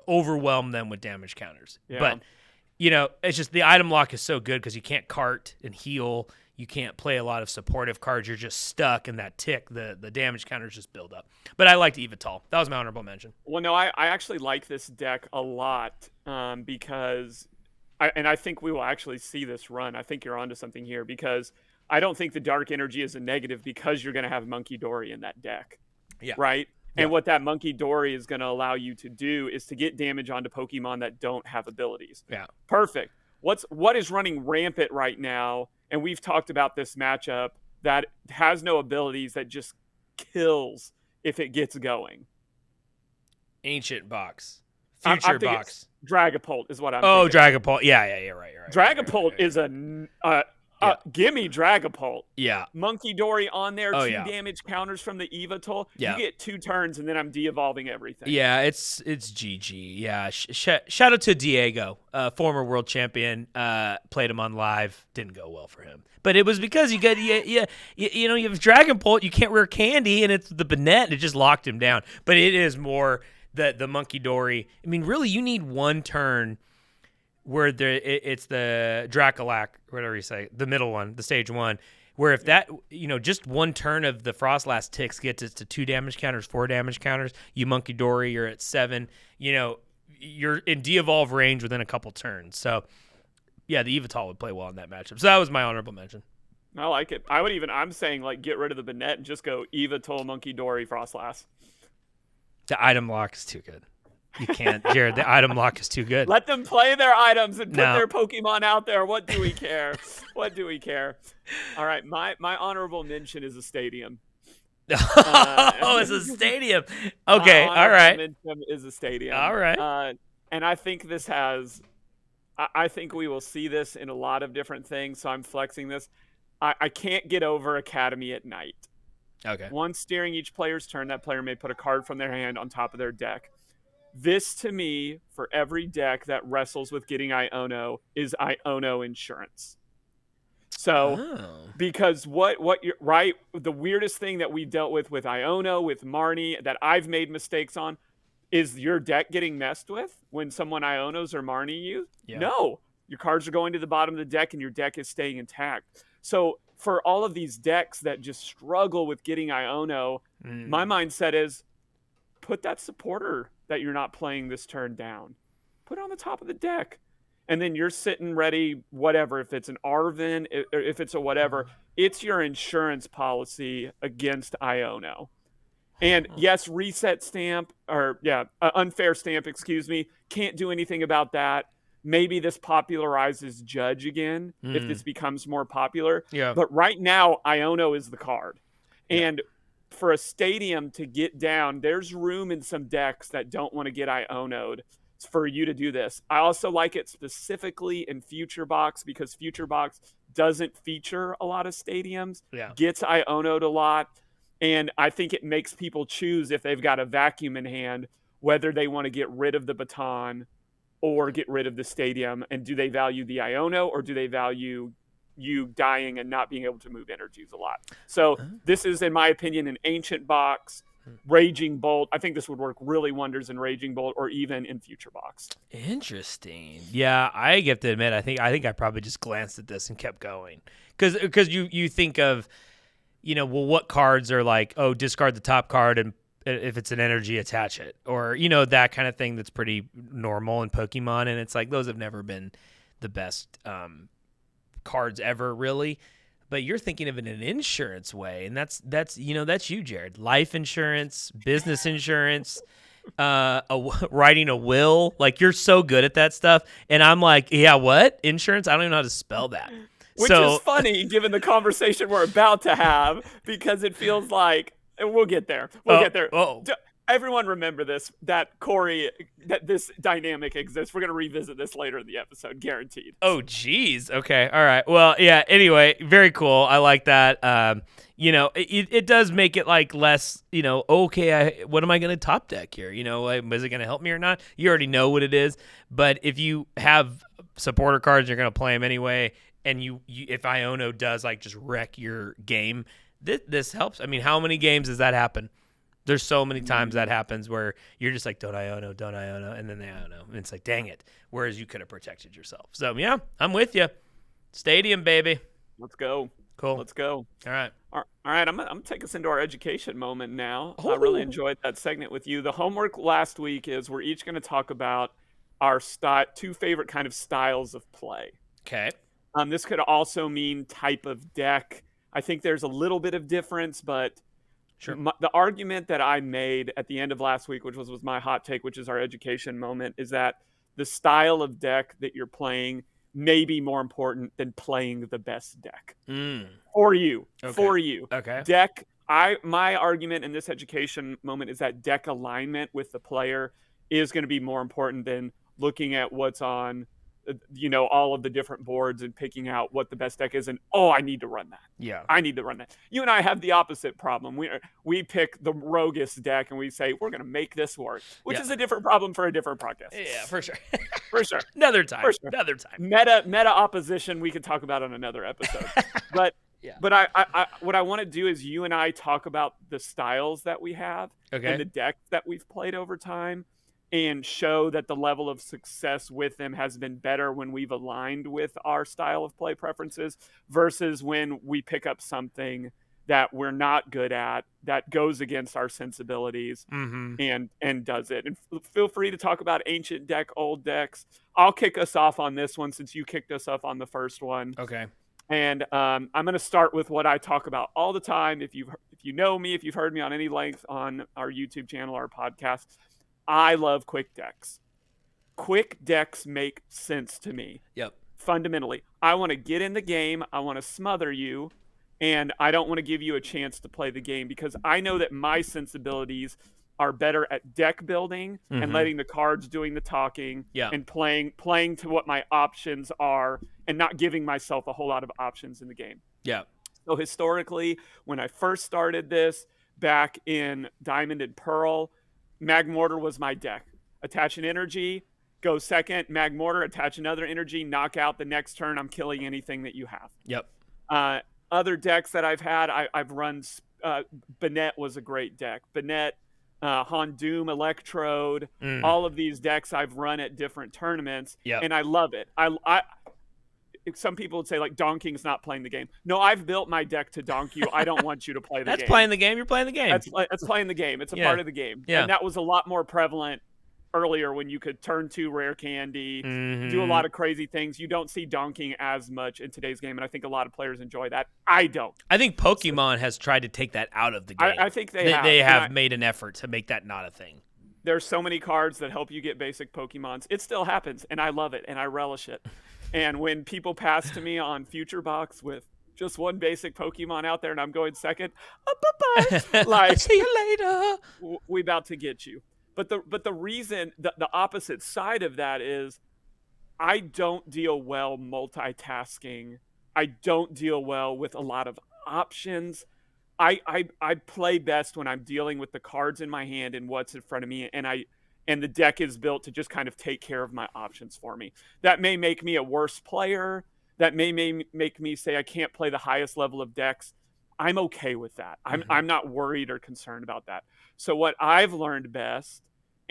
overwhelm them with damage counters. Yeah. But it's just the item lock is so good because you can't cart and heal. You can't play a lot of supportive cards. You're just stuck in that tick. The damage counters just build up. But I liked Evital. That was my honorable mention. Well, no, I actually like this deck a lot because I think we will actually see this run. I think you're onto something here because I don't think the dark energy is a negative because you're going to have Monkey Dory in that deck. Yeah. Right? Yeah. And what that Monkey Dory is going to allow you to do is to get damage onto Pokemon that don't have abilities. Yeah. Perfect. What is running rampant right now, and we've talked about this matchup, that has no abilities, that just kills if it gets going? Ancient box. Future box. Dragapult is what I'm thinking. thinking. Dragapult. Yeah, you're right. Dragapult is gimme Dragapult. Yeah. Monkey Dory on there, 2 yeah. damage counters from the Evital. Yeah. You get 2 turns, and then I'm de-evolving everything. Yeah, it's GG. Yeah, shout out to Diego, former world champion. Played him on live, didn't go well for him. But it was because you have Dragapult, you can't rear Candy, and it's the Bennett, and it just locked him down. But it is more the Monkey Dory. I mean, really, you need one turn where it's the Draculac, whatever you say, the middle one, the stage 1, where if that, just one turn of the Frostlass ticks gets it to 2 damage counters, 4 damage counters, you Monkey Dory, you're at 7, you're in de-evolve range within a couple turns. So, yeah, the Evital would play well in that matchup. So that was my honorable mention. I like it. I'm saying, get rid of the Bennett and just go Evital, Monkey Dory, Frostlass. The item lock is too good. You can't, Jared. The item lock is too good. Let them play their items and put their Pokemon out there. What do we care? What do we care? All right, my honorable mention is a stadium. It's a stadium. Okay, all right. Mention is a stadium. All right. And I think this has. I think we will see this in a lot of different things. So I'm flexing this. I can't get over Academy at Night. Okay. Once during each player's turn, that player may put a card from their hand on top of their deck. This, to me, for every deck that wrestles with getting Iono, is Iono insurance. So, because what you're right, the weirdest thing that we dealt with Iono, with Marnie, that I've made mistakes on, is your deck getting messed with when someone Ionos or Marnie you? Yeah. No, your cards are going to the bottom of the deck and your deck is staying intact. So, for all of these decks that just struggle with getting Iono, my mindset is put that supporter that you're not playing this turn down. Put it on the top of the deck. And then you're sitting ready, whatever. If it's an Arven, if it's a whatever, it's your insurance policy against Iono. And yes, reset stamp, unfair stamp, can't do anything about that. Maybe this popularizes Judge again if this becomes more popular. Yeah. But right now, Iono is the card. And for a stadium to get down, there's room in some decks that don't want to get Iono'd for you to do this. I also like it specifically in Future Box because Future Box doesn't feature a lot of stadiums, gets Iono'd a lot, and I think it makes people choose if they've got a vacuum in hand, whether they want to get rid of the baton or get rid of the stadium, and do they value the Iono or do they value you dying and not being able to move energies a lot. So this is, in my opinion, an Ancient Box, Raging Bolt. I think this would work really wonders in Raging Bolt or even in Future Box. Interesting. Yeah, I have to admit, I think I probably just glanced at this and kept going because you think of, what cards are like, discard the top card and if it's an energy, attach it, or that kind of thing that's pretty normal in Pokemon, and it's like those have never been the best cards ever, really. But you're thinking of it in an insurance way, and that's you, Jared. Life insurance, business insurance, writing a will. Like, you're so good at that stuff, and I'm like, yeah, what insurance? I don't even know how to spell that. Which is funny given the conversation we're about to have, because it feels like we'll get there. We'll get there. Oh. Everyone remember this, that this dynamic exists. We're going to revisit this later in the episode, guaranteed. Oh, geez. Okay. All right. Well, yeah. Anyway, very cool. I like that. It does make it like less, okay, what am I going to top deck here? Is it going to help me or not? You already know what it is. But if you have supporter cards, you're going to play them anyway. And if Iono does like just wreck your game, this helps. I mean, how many games does that happen? There's so many times that happens where you're just like, don't Iono, and then they Iono. And it's like, dang it. Whereas you could have protected yourself. So, yeah, I'm with you. Stadium, baby. Let's go. Cool. Let's go. All right. All right. I'm going to take us into our education moment now. I really enjoyed that segment with you. The homework last week is we're each going to talk about our two favorite kind of styles of play. Okay. This could also mean type of deck. I think there's a little bit of difference, but sure. The argument that I made at the end of last week, which was my hot take, which is our education moment, is that the style of deck that you're playing may be more important than playing the best deck for you. Okay. For you, okay. Deck. My argument in this education moment is that deck alignment with the player is going to be more important than looking at what's on all of the different boards and picking out what the best deck is. And, I need to run that. Yeah. I need to run that. You and I have the opposite problem. We pick the roguest deck and we say, we're going to make this work, which is a different problem for a different podcast. Yeah, for sure. For sure. Another time. For sure. Another time. Meta opposition we could talk about on another episode. But I what I want to do is you and I talk about the styles that we have and the decks that we've played over time, and show that the level of success with them has been better when we've aligned with our style of play preferences versus when we pick up something that we're not good at, that goes against our sensibilities and does it. And feel free to talk about ancient deck, old decks. I'll kick us off on this one since you kicked us off on the first one. Okay. And I'm going to start with what I talk about all the time. If you know me, if you've heard me on any length on our YouTube channel or podcast, I love quick decks. Quick decks make sense to me. Yep. Fundamentally, I want to get in the game. I want to smother you, and I don't want to give you a chance to play the game because I know that my sensibilities are better at deck building and letting the cards doing the talking and playing to what my options are and not giving myself a whole lot of options in the game. Yeah. So historically, when I first started this back in Diamond and Pearl, Magmortar was my deck. Attach an energy, go second, Magmortar, attach another energy, knock out the next turn. I'm killing anything that you have. Yep. Other decks that I've had, I've run, Bennett was a great deck. Bennett, Hondoom, Electrode, all of these decks I've run at different tournaments, and I love it. Some people would say, like, Donking's not playing the game. No, I've built my deck to donk you. I don't want you to play the game. That's playing the game. You're playing the game. That's playing the game. It's a part of the game. Yeah. And that was a lot more prevalent earlier when you could turn 2 rare candy, do a lot of crazy things. You don't see donking as much in today's game, and I think a lot of players enjoy that. I don't. I think Pokemon has tried to take that out of the game. I think they have. They have made an effort to make that not a thing. There's so many cards that help you get basic Pokemons. It still happens, and I love it, and I relish it. And when people pass to me on Future Box with just one basic Pokemon out there and I'm going second, bye-bye. Like, see you later. We about to get you. But the reason, the opposite side of that is I don't deal well multitasking. I don't deal well with a lot of options. I play best when I'm dealing with the cards in my hand and what's in front of me, and the deck is built to just kind of take care of my options for me. That may make me a worse player. That may make me say I can't play the highest level of decks. I'm okay with that. I'm not worried or concerned about that. So what I've learned best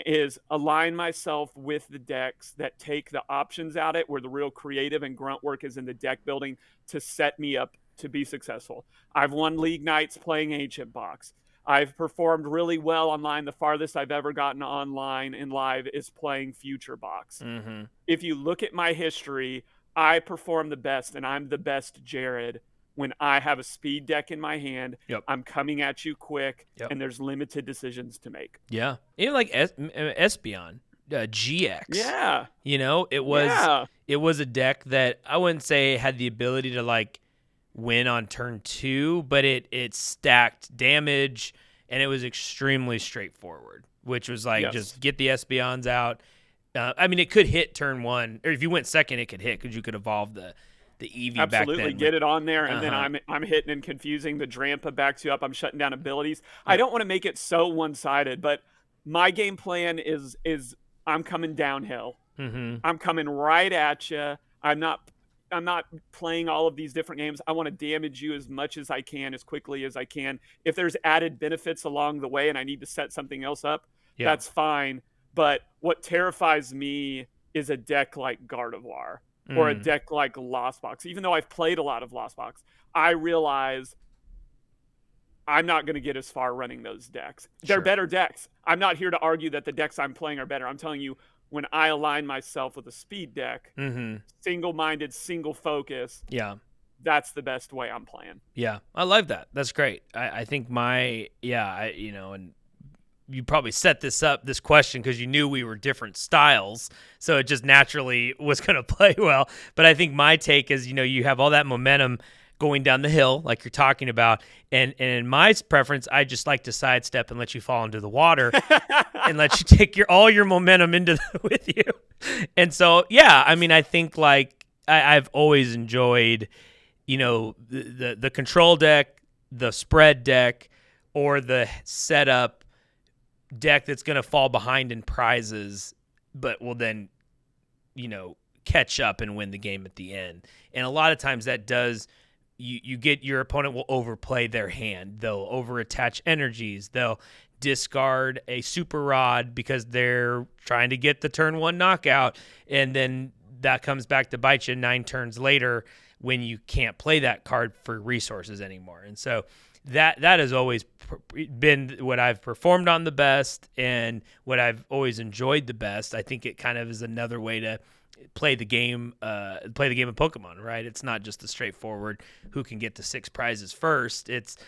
is align myself with the decks that take the options out it, where the real creative and grunt work is in the deck building to set me up to be successful. I've won league nights playing Ancient Box. I've performed really well online. The farthest I've ever gotten online in live is playing Future Box. If you look at my history, I perform the best, and I'm the best Jared when I have a speed deck in my hand. I'm coming at you quick, and there's limited decisions to make. Yeah. Even like Espeon. GX. Yeah. It was a deck that I wouldn't say had the ability to like win on turn 2, but it stacked damage and it was extremely straightforward, which was like just get the Espeons out. I mean, it could hit turn 1, or if you went second, it could hit because you could evolve the Eevee back then. Absolutely, get it on there, and then I'm hitting and confusing. The Drampa backs you up. I'm shutting down abilities. I don't want to make it so one-sided, but my game plan is I'm coming downhill. Mm-hmm. I'm coming right at you. I'm not playing all of these different games. I want to damage you as much as I can, as quickly as I can. If there's added benefits along the way and I need to set something else up, that's fine. But what terrifies me is a deck like Gardevoir or a deck like Lost Box. Even though I've played a lot of Lost Box, I realize I'm not going to get as far running those decks. They're better decks. I'm not here to argue that the decks I'm playing are better. I'm telling you, when I align myself with a speed deck, single-minded, single focus, that's the best way I'm playing. Yeah, I love that. That's great. I think and you probably set this question because you knew we were different styles, so it just naturally was going to play well. But I think my take is, you have all that momentum going down the hill, like you're talking about, and in my preference, I just like to sidestep and let you fall into the water, and let you take all your momentum with you. And so, I mean, I think like I've always enjoyed, the control deck, the spread deck, or the setup deck that's going to fall behind in prizes, but will then, catch up and win the game at the end. And a lot of times that does, you get your opponent will overplay their hand. They'll over-attach energies. They'll discard a super rod because they're trying to get the turn 1 knockout. And then that comes back to bite you 9 turns later when you can't play that card for resources anymore. And so that has always been what I've performed on the best and what I've always enjoyed the best. I think it kind of is another way to play the game of Pokemon, right? It's not just the straightforward who can get the 6 prizes first. It's,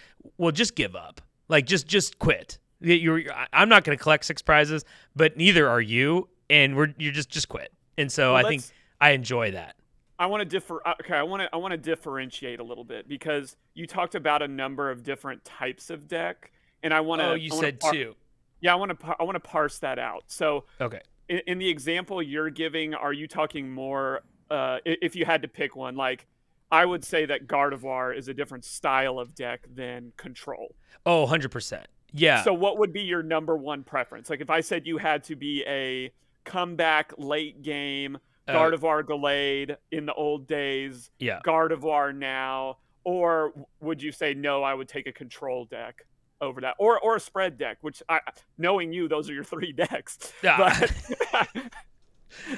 just give up. Like, just quit. I'm not going to collect 6 prizes, but neither are you, and you're just quit. And so I think I enjoy that. I want to differentiate a little bit because you talked about a number of different types of deck, and I want to. Oh, you said 2. Yeah, I want to parse that out. So, okay, in the example you're giving, are you talking more? If you had to pick one, like I would say that Gardevoir is a different style of deck than Control. Oh, 100%. Yeah. So, what would be your number one preference? Like, if I said you had to be a comeback late game. Gardevoir Gallade in the old days, Gardevoir now, or would you say no? I would take a control deck over that, or a spread deck. Which, knowing you, those are your 3 decks. But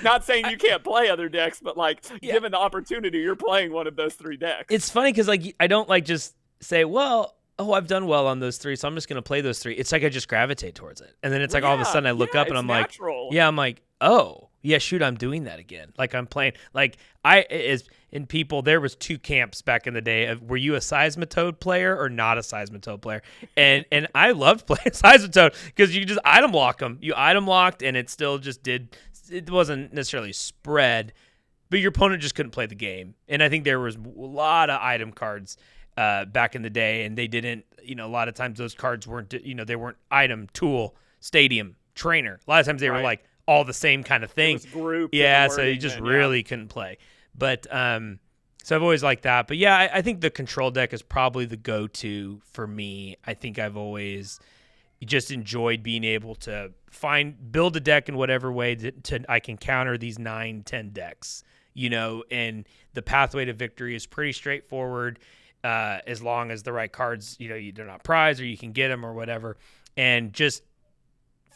not saying you can't play other decks, but given the opportunity, you're playing one of those 3 decks. It's funny because I don't just say, well, I've done well on those 3, so I'm just going to play those 3. It's like I just gravitate towards it, and then it's all of a sudden I look up and I'm natural. I'm like, oh. Yeah, shoot, I'm doing that again. Like I'm playing, there was 2 camps back in the day of, were you a Seismitoad player or not a Seismitoad player? And I loved playing Seismitoad because you could just item lock them. You item locked and it still just it wasn't necessarily spread, but your opponent just couldn't play the game. And I think there was a lot of item cards back in the day, and they didn't, a lot of times those cards weren't, they weren't item, tool, stadium, trainer. A lot of times they were like, all the same kind of thing. So you just really couldn't play. But so I've always liked that. But yeah, I think the control deck is probably the go-to for me. I think I've always just enjoyed being able to build a deck in whatever way that I can counter these 9-10 decks. And the pathway to victory is pretty straightforward as long as the right cards, they're not prized or you can get them or whatever. And just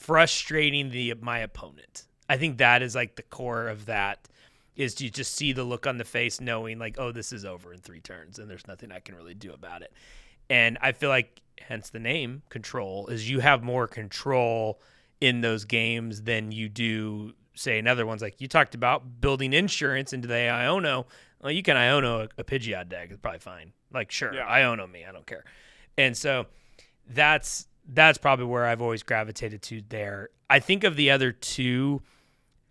frustrating my opponent. I think that is like the core of that, is to just see the look on the face knowing like, oh, this is over in 3 turns and there's nothing I can really do about it. And I feel like, hence the name Control, is you have more control in those games than you do, say, in other ones. Like you talked about building insurance into the Iono. Well, you can Iono a Pidgeot deck. It's probably fine. Like, sure, Iono me. I don't care. And so that's probably where I've always gravitated to there. I think of the other 2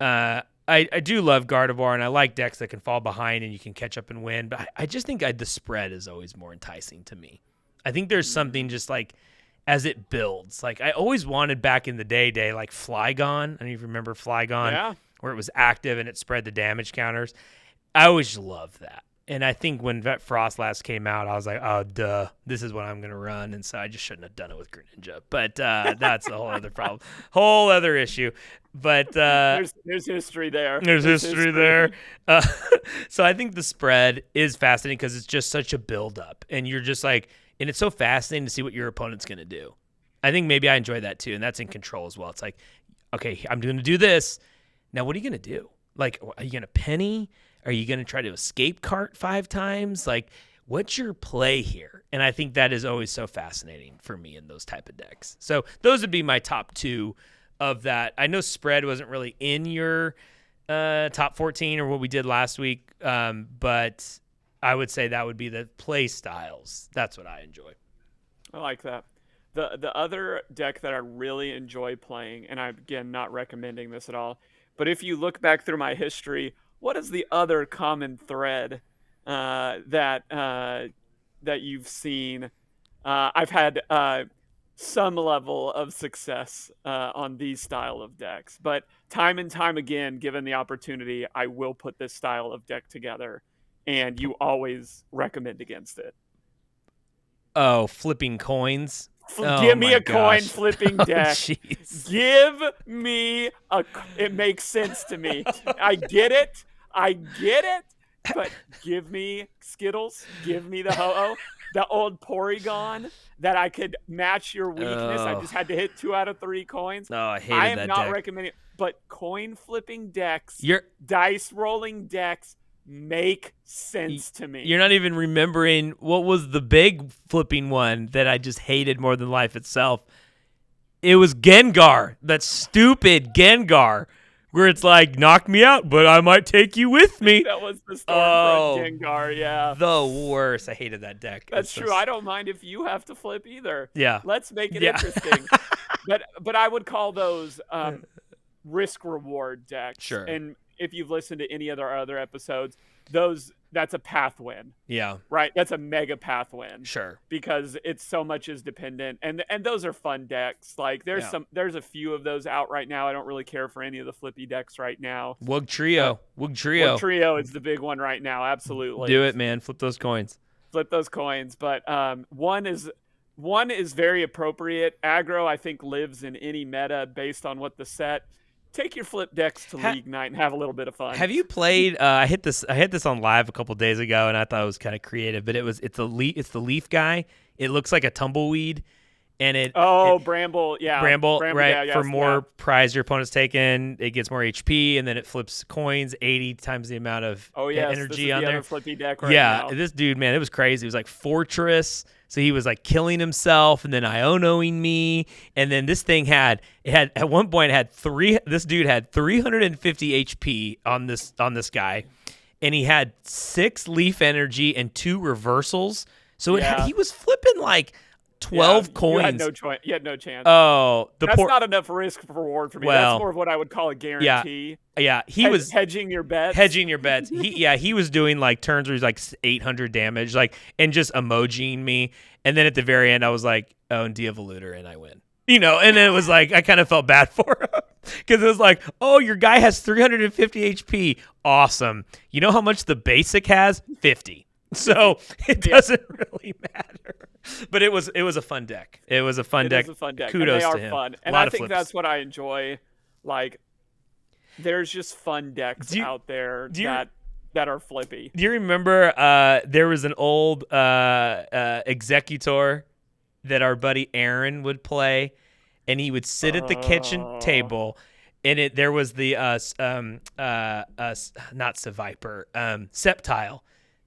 I do love Gardevoir, and I like decks that can fall behind and you can catch up and win. But I just think the spread is always more enticing to me. I think there's something just like as it builds. Like I always wanted back in the day like Flygon. I don't even remember Flygon, where it was active and it spread the damage counters. I always loved that. And I think when Vet Frost last came out, I was like, oh, duh, this is what I'm going to run. And so I just shouldn't have done it with Greninja. But that's a whole other problem, whole other issue. But there's history there. There's history there. So I think the spread is fascinating because it's just such a build-up. And you're just like, and it's so fascinating to see what your opponent's going to do. I think maybe I enjoy that too. And that's in control as well. It's like, okay, I'm going to do this. Now, what are you going to do? Like, are you going to penny? Are you going to try to escape cart 5 times? Like, what's your play here? And I think that is always so fascinating for me in those type of decks. So those would be my top 2 of that. I know spread wasn't really in your top 14 or what we did last week, but I would say that would be the play styles. That's what I enjoy. I like that. The other deck that I really enjoy playing, and I'm, again, not recommending this at all, but if you look back through my history, what is the other common thread that you've seen? I've had some level of success on these style of decks, but time and time again, given the opportunity, I will put this style of deck together, and you always recommend against it. Oh, flipping coins. Give me a coin flipping deck. Give me it makes sense to me. I get it, but give me Skittles, give me the Ho-Oh, the old Porygon that I could match your weakness. I just had to hit 2 out of 3 coins. No, I hated that deck. I am not recommending it, but coin flipping decks, dice rolling decks make sense to me. You're not even remembering what was the big flipping one that I just hated more than life itself. It was Gengar, that stupid Gengar, where it's like, knock me out, but I might take you with me. That was the Stormfront Gengar, yeah. The worst. I hated that deck. That's true. I don't mind if you have to flip either. Yeah. Let's make it interesting. But I would call those risk-reward decks. Sure. And if you've listened to any other episodes, that's a path win. Yeah. Right? That's a mega path win. Sure. Because it's so much is dependent. And those are fun decks. Like there's a few of those out right now. I don't really care for any of the flippy decks right now. Wug Trio. Wug Trio. Wug Trio is the big one right now. Absolutely. Do it, man. Flip those coins. But one is very appropriate. Aggro, I think, lives in any meta based on what the set. Take your flip decks to League Night and have a little bit of fun. Have you played? I hit this on live a couple days ago, and I thought it was kind of creative. But it's the leaf guy. It looks like a tumbleweed, and Bramble, right? Yeah, for more prize your opponent's taken, it gets more HP, and then it flips coins 80 times the amount of energy on there. Flippy deck right now. This dude, man, it was crazy. It was like Fortress. So he was like killing himself and then Ionoing me. And then this thing had at one point this dude had 350 HP on this guy. And he had 6 leaf energy and 2 reversals. So he was flipping like 12 coins. You had no chance. Oh, that's not enough risk for reward for me. That's more of what I would call a guarantee. Yeah, he was hedging your bets. He was doing like turns where he's like 800 damage, like, and just emojiing me. And then at the very end, I was like, "Oh, and Diavoluter," and I win. And then it was like I kind of felt bad for him because it was like, "Oh, your guy has 350 HP. Awesome. You know how much the basic has? 50. So it doesn't really matter." But it was a fun deck. It was a fun deck. It is a fun deck. Kudos and they to him. Are fun. And I think that's what I enjoy. Like, there's just fun decks out there that are flippy. Do you remember there was an old Executor that our buddy Aaron would play, and he would sit at the kitchen table, and there was the not Seviper, Sceptile.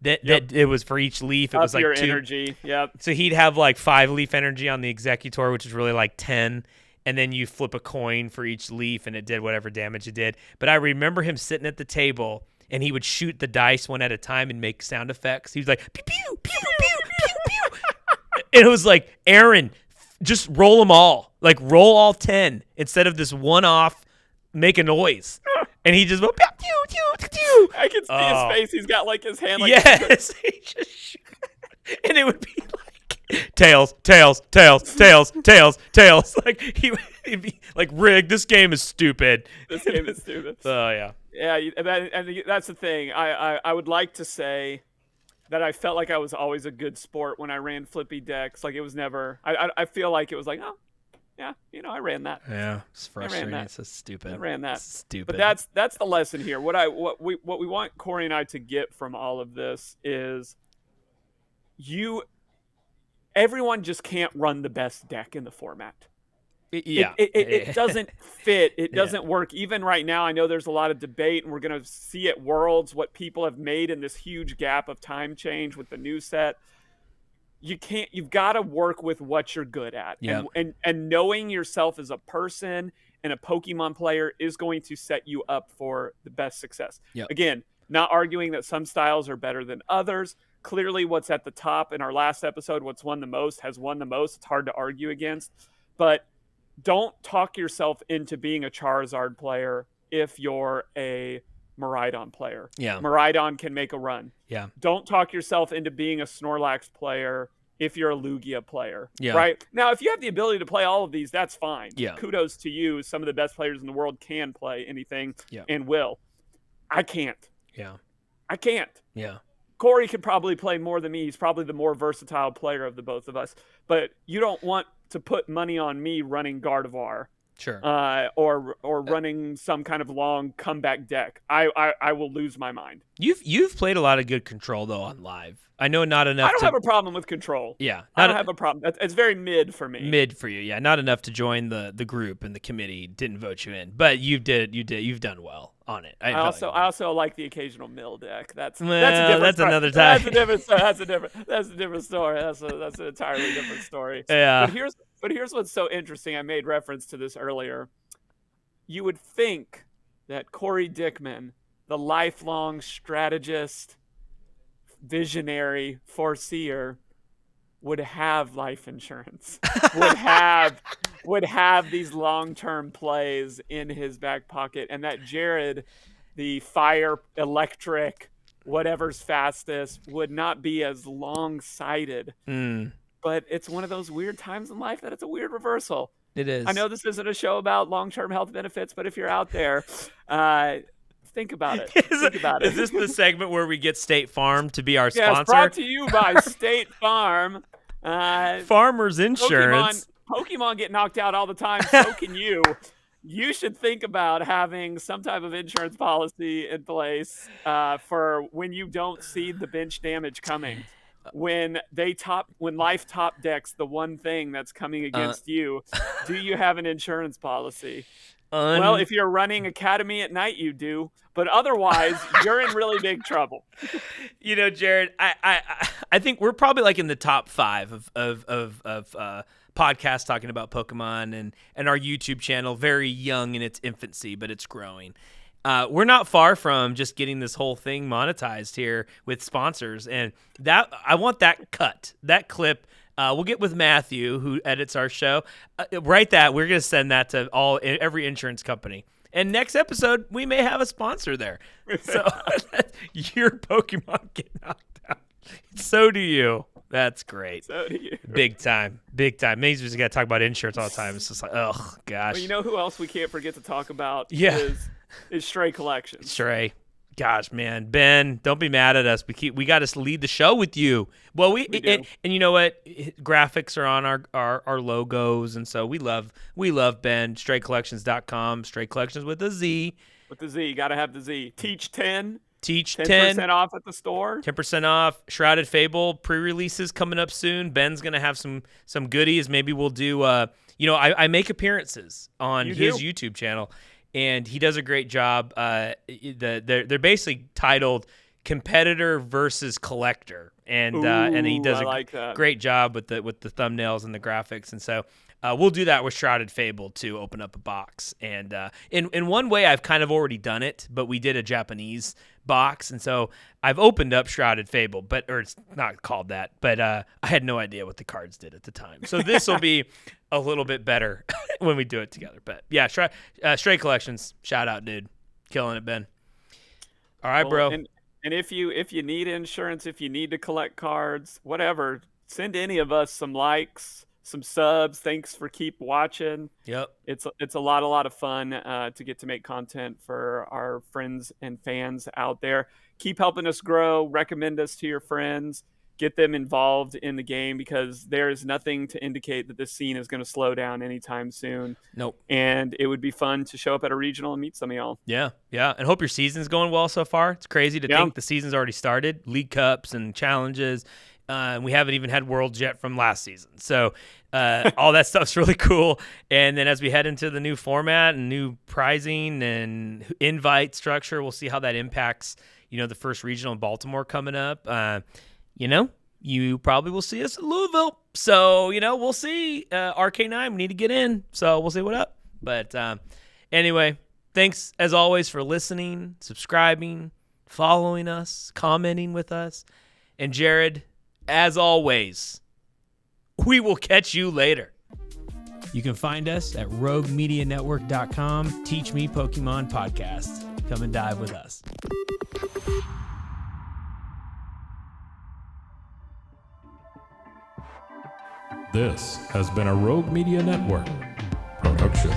That it was for each leaf. It was like 2 energy. Yep. So he'd have like 5 leaf energy on the Executor, which is really like 10. And then you flip a coin for each leaf, and it did whatever damage it did. But I remember him sitting at the table, and he would shoot the dice one at a time and make sound effects. He was like, pew, pew, pew, pew, pew, pew. And it was like, Aaron, just roll them all. Like, roll all 10 instead of this one-off, make a noise. and he just went, pew, pew, pew, pew. I can see his face. He's got like his hand like yes. He just and it would be like tails. Like he'd be like, Rig, this game is stupid. This game is stupid. Oh yeah. Yeah, and that's the thing. I would like to say that I felt like I was always a good sport when I ran flippy decks. Like it was never. I feel like it was like, oh, yeah, I ran that. Yeah, it's frustrating. It's so stupid. I ran that. It's stupid. But that's the lesson here. What we want Cory and I to get from all of this is everyone just can't run the best deck in the format. It doesn't fit. It doesn't work. Even right now, I know there's a lot of debate, and we're going to see at Worlds what people have made in this huge gap of time change with the new set. You've got to work with what you're good at. Yeah. And knowing yourself as a person and a Pokemon player is going to set you up for the best success. Yep. Again, not arguing that some styles are better than others. Clearly, what's at the top in our last episode, what's won the most, has won the most. It's hard to argue against. But don't talk yourself into being a Charizard player if you're a Miraidon player. Yeah. Miraidon can make a run. Yeah. Don't talk yourself into being a Snorlax player if you're a Lugia player. Yeah. Right? Now, if you have the ability to play all of these, that's fine. Yeah. Kudos to you. Some of the best players in the world can play anything and will. I can't. Yeah. I can't. Yeah. Cory could probably play more than me. He's probably the more versatile player of the both of us. But you don't want to put money on me running Gardevoir. Sure. Or running some kind of long comeback deck. I will lose my mind. You've played a lot of good Control though on live. I know not enough. I don't have a problem with Control. Yeah, I don't have a problem. It's very mid for me. Mid for you, yeah. Not enough to join the group, and the committee didn't vote you in, but you've done well on it. I also like the occasional mill deck. That's another time. That's a different story. That's a different story. That's an entirely different story. Yeah. But here's what's so interesting. I made reference to this earlier. You would think that Cory Dickman, the lifelong strategist, visionary, foreseer, would have life insurance, would have these long-term plays in his back pocket, and that Jared, the fire, electric, whatever's fastest, would not be as long-sighted. But it's one of those weird times in life that it's a weird reversal. It is. I know this isn't a show about long-term health benefits, but if you're out there, think about it. Is this the segment where we get State Farm to be our sponsor? Yes, brought to you by State Farm. Farmers Insurance. Pokemon get knocked out all the time, so can you. You should think about having some type of insurance policy in place for when you don't see the bench damage coming. When life top decks the one thing that's coming against you, do you have an insurance policy? Well, if you're running Academy at night, you do, but otherwise, you're in really big trouble. Jared, I think we're probably like in the top 5 of podcasts talking about Pokemon, and our YouTube channel, very young in its infancy, but it's growing. We're not far from just getting this whole thing monetized here with sponsors, and that I want that clip. We'll get with Matthew, who edits our show. Write that. We're going to send that to every insurance company. And next episode, we may have a sponsor there. So your Pokemon get knocked out. So do you. That's great. So do you. Big time. Maybe we just got to talk about insurance all the time. It's just like, oh, gosh. Well, you know who else we can't forget to talk about is Stray Collections. Stray. Gosh, man, Ben, don't be mad at us. We got to lead the show with you. Well, we do. And you know what? Graphics are on our logos, and so we love Ben. StrayCollections.com. Stray Collections with a Z. With the Z, got to have the Z. Teach 10. 10% off at the store. 10% off. Shrouded Fable pre-releases coming up soon. Ben's gonna have some goodies. Maybe we'll do. I make appearances on his YouTube channel. And he does a great job. They're basically titled "Competitor versus Collector," and he does a great job with the thumbnails and the graphics. And so we'll do that with Shrouded Fable to open up a box. And in one way, I've kind of already done it, but we did a Japanese box, and so I've opened up Shrouded Fable, or it's not called that. But I had no idea what the cards did at the time. So this will be a little bit better when we do it together. But yeah, Stray Collections, shout out, dude. Killing it, Ben. All right, Well, bro. and if you need insurance, if you need to collect cards, whatever, send any of us some likes, some subs. Thanks for keep watching. Yep. It's a lot of fun to get to make content for our friends and fans out there. Keep helping us grow. Recommend us to your friends. Get them involved in the game, because there is nothing to indicate that this scene is going to slow down anytime soon. Nope. And it would be fun to show up at a regional and meet some of y'all. Yeah. And hope your season's going well so far. It's crazy to think the season's already started. League Cups and challenges. We haven't even had Worlds yet from last season. So all that stuff's really cool. And then as we head into the new format and new prizing and invite structure, we'll see how that impacts, the first regional in Baltimore coming up. You probably will see us in Louisville. So, we'll see. RK9, we need to get in. So we'll see what up. But anyway, thanks as always for listening, subscribing, following us, commenting with us. And Jared, as always, we will catch you later. You can find us at roguemedianetwork.com. Teach Me Pokemon Podcast. Come and dive with us. This has been a Rogue Media Network production.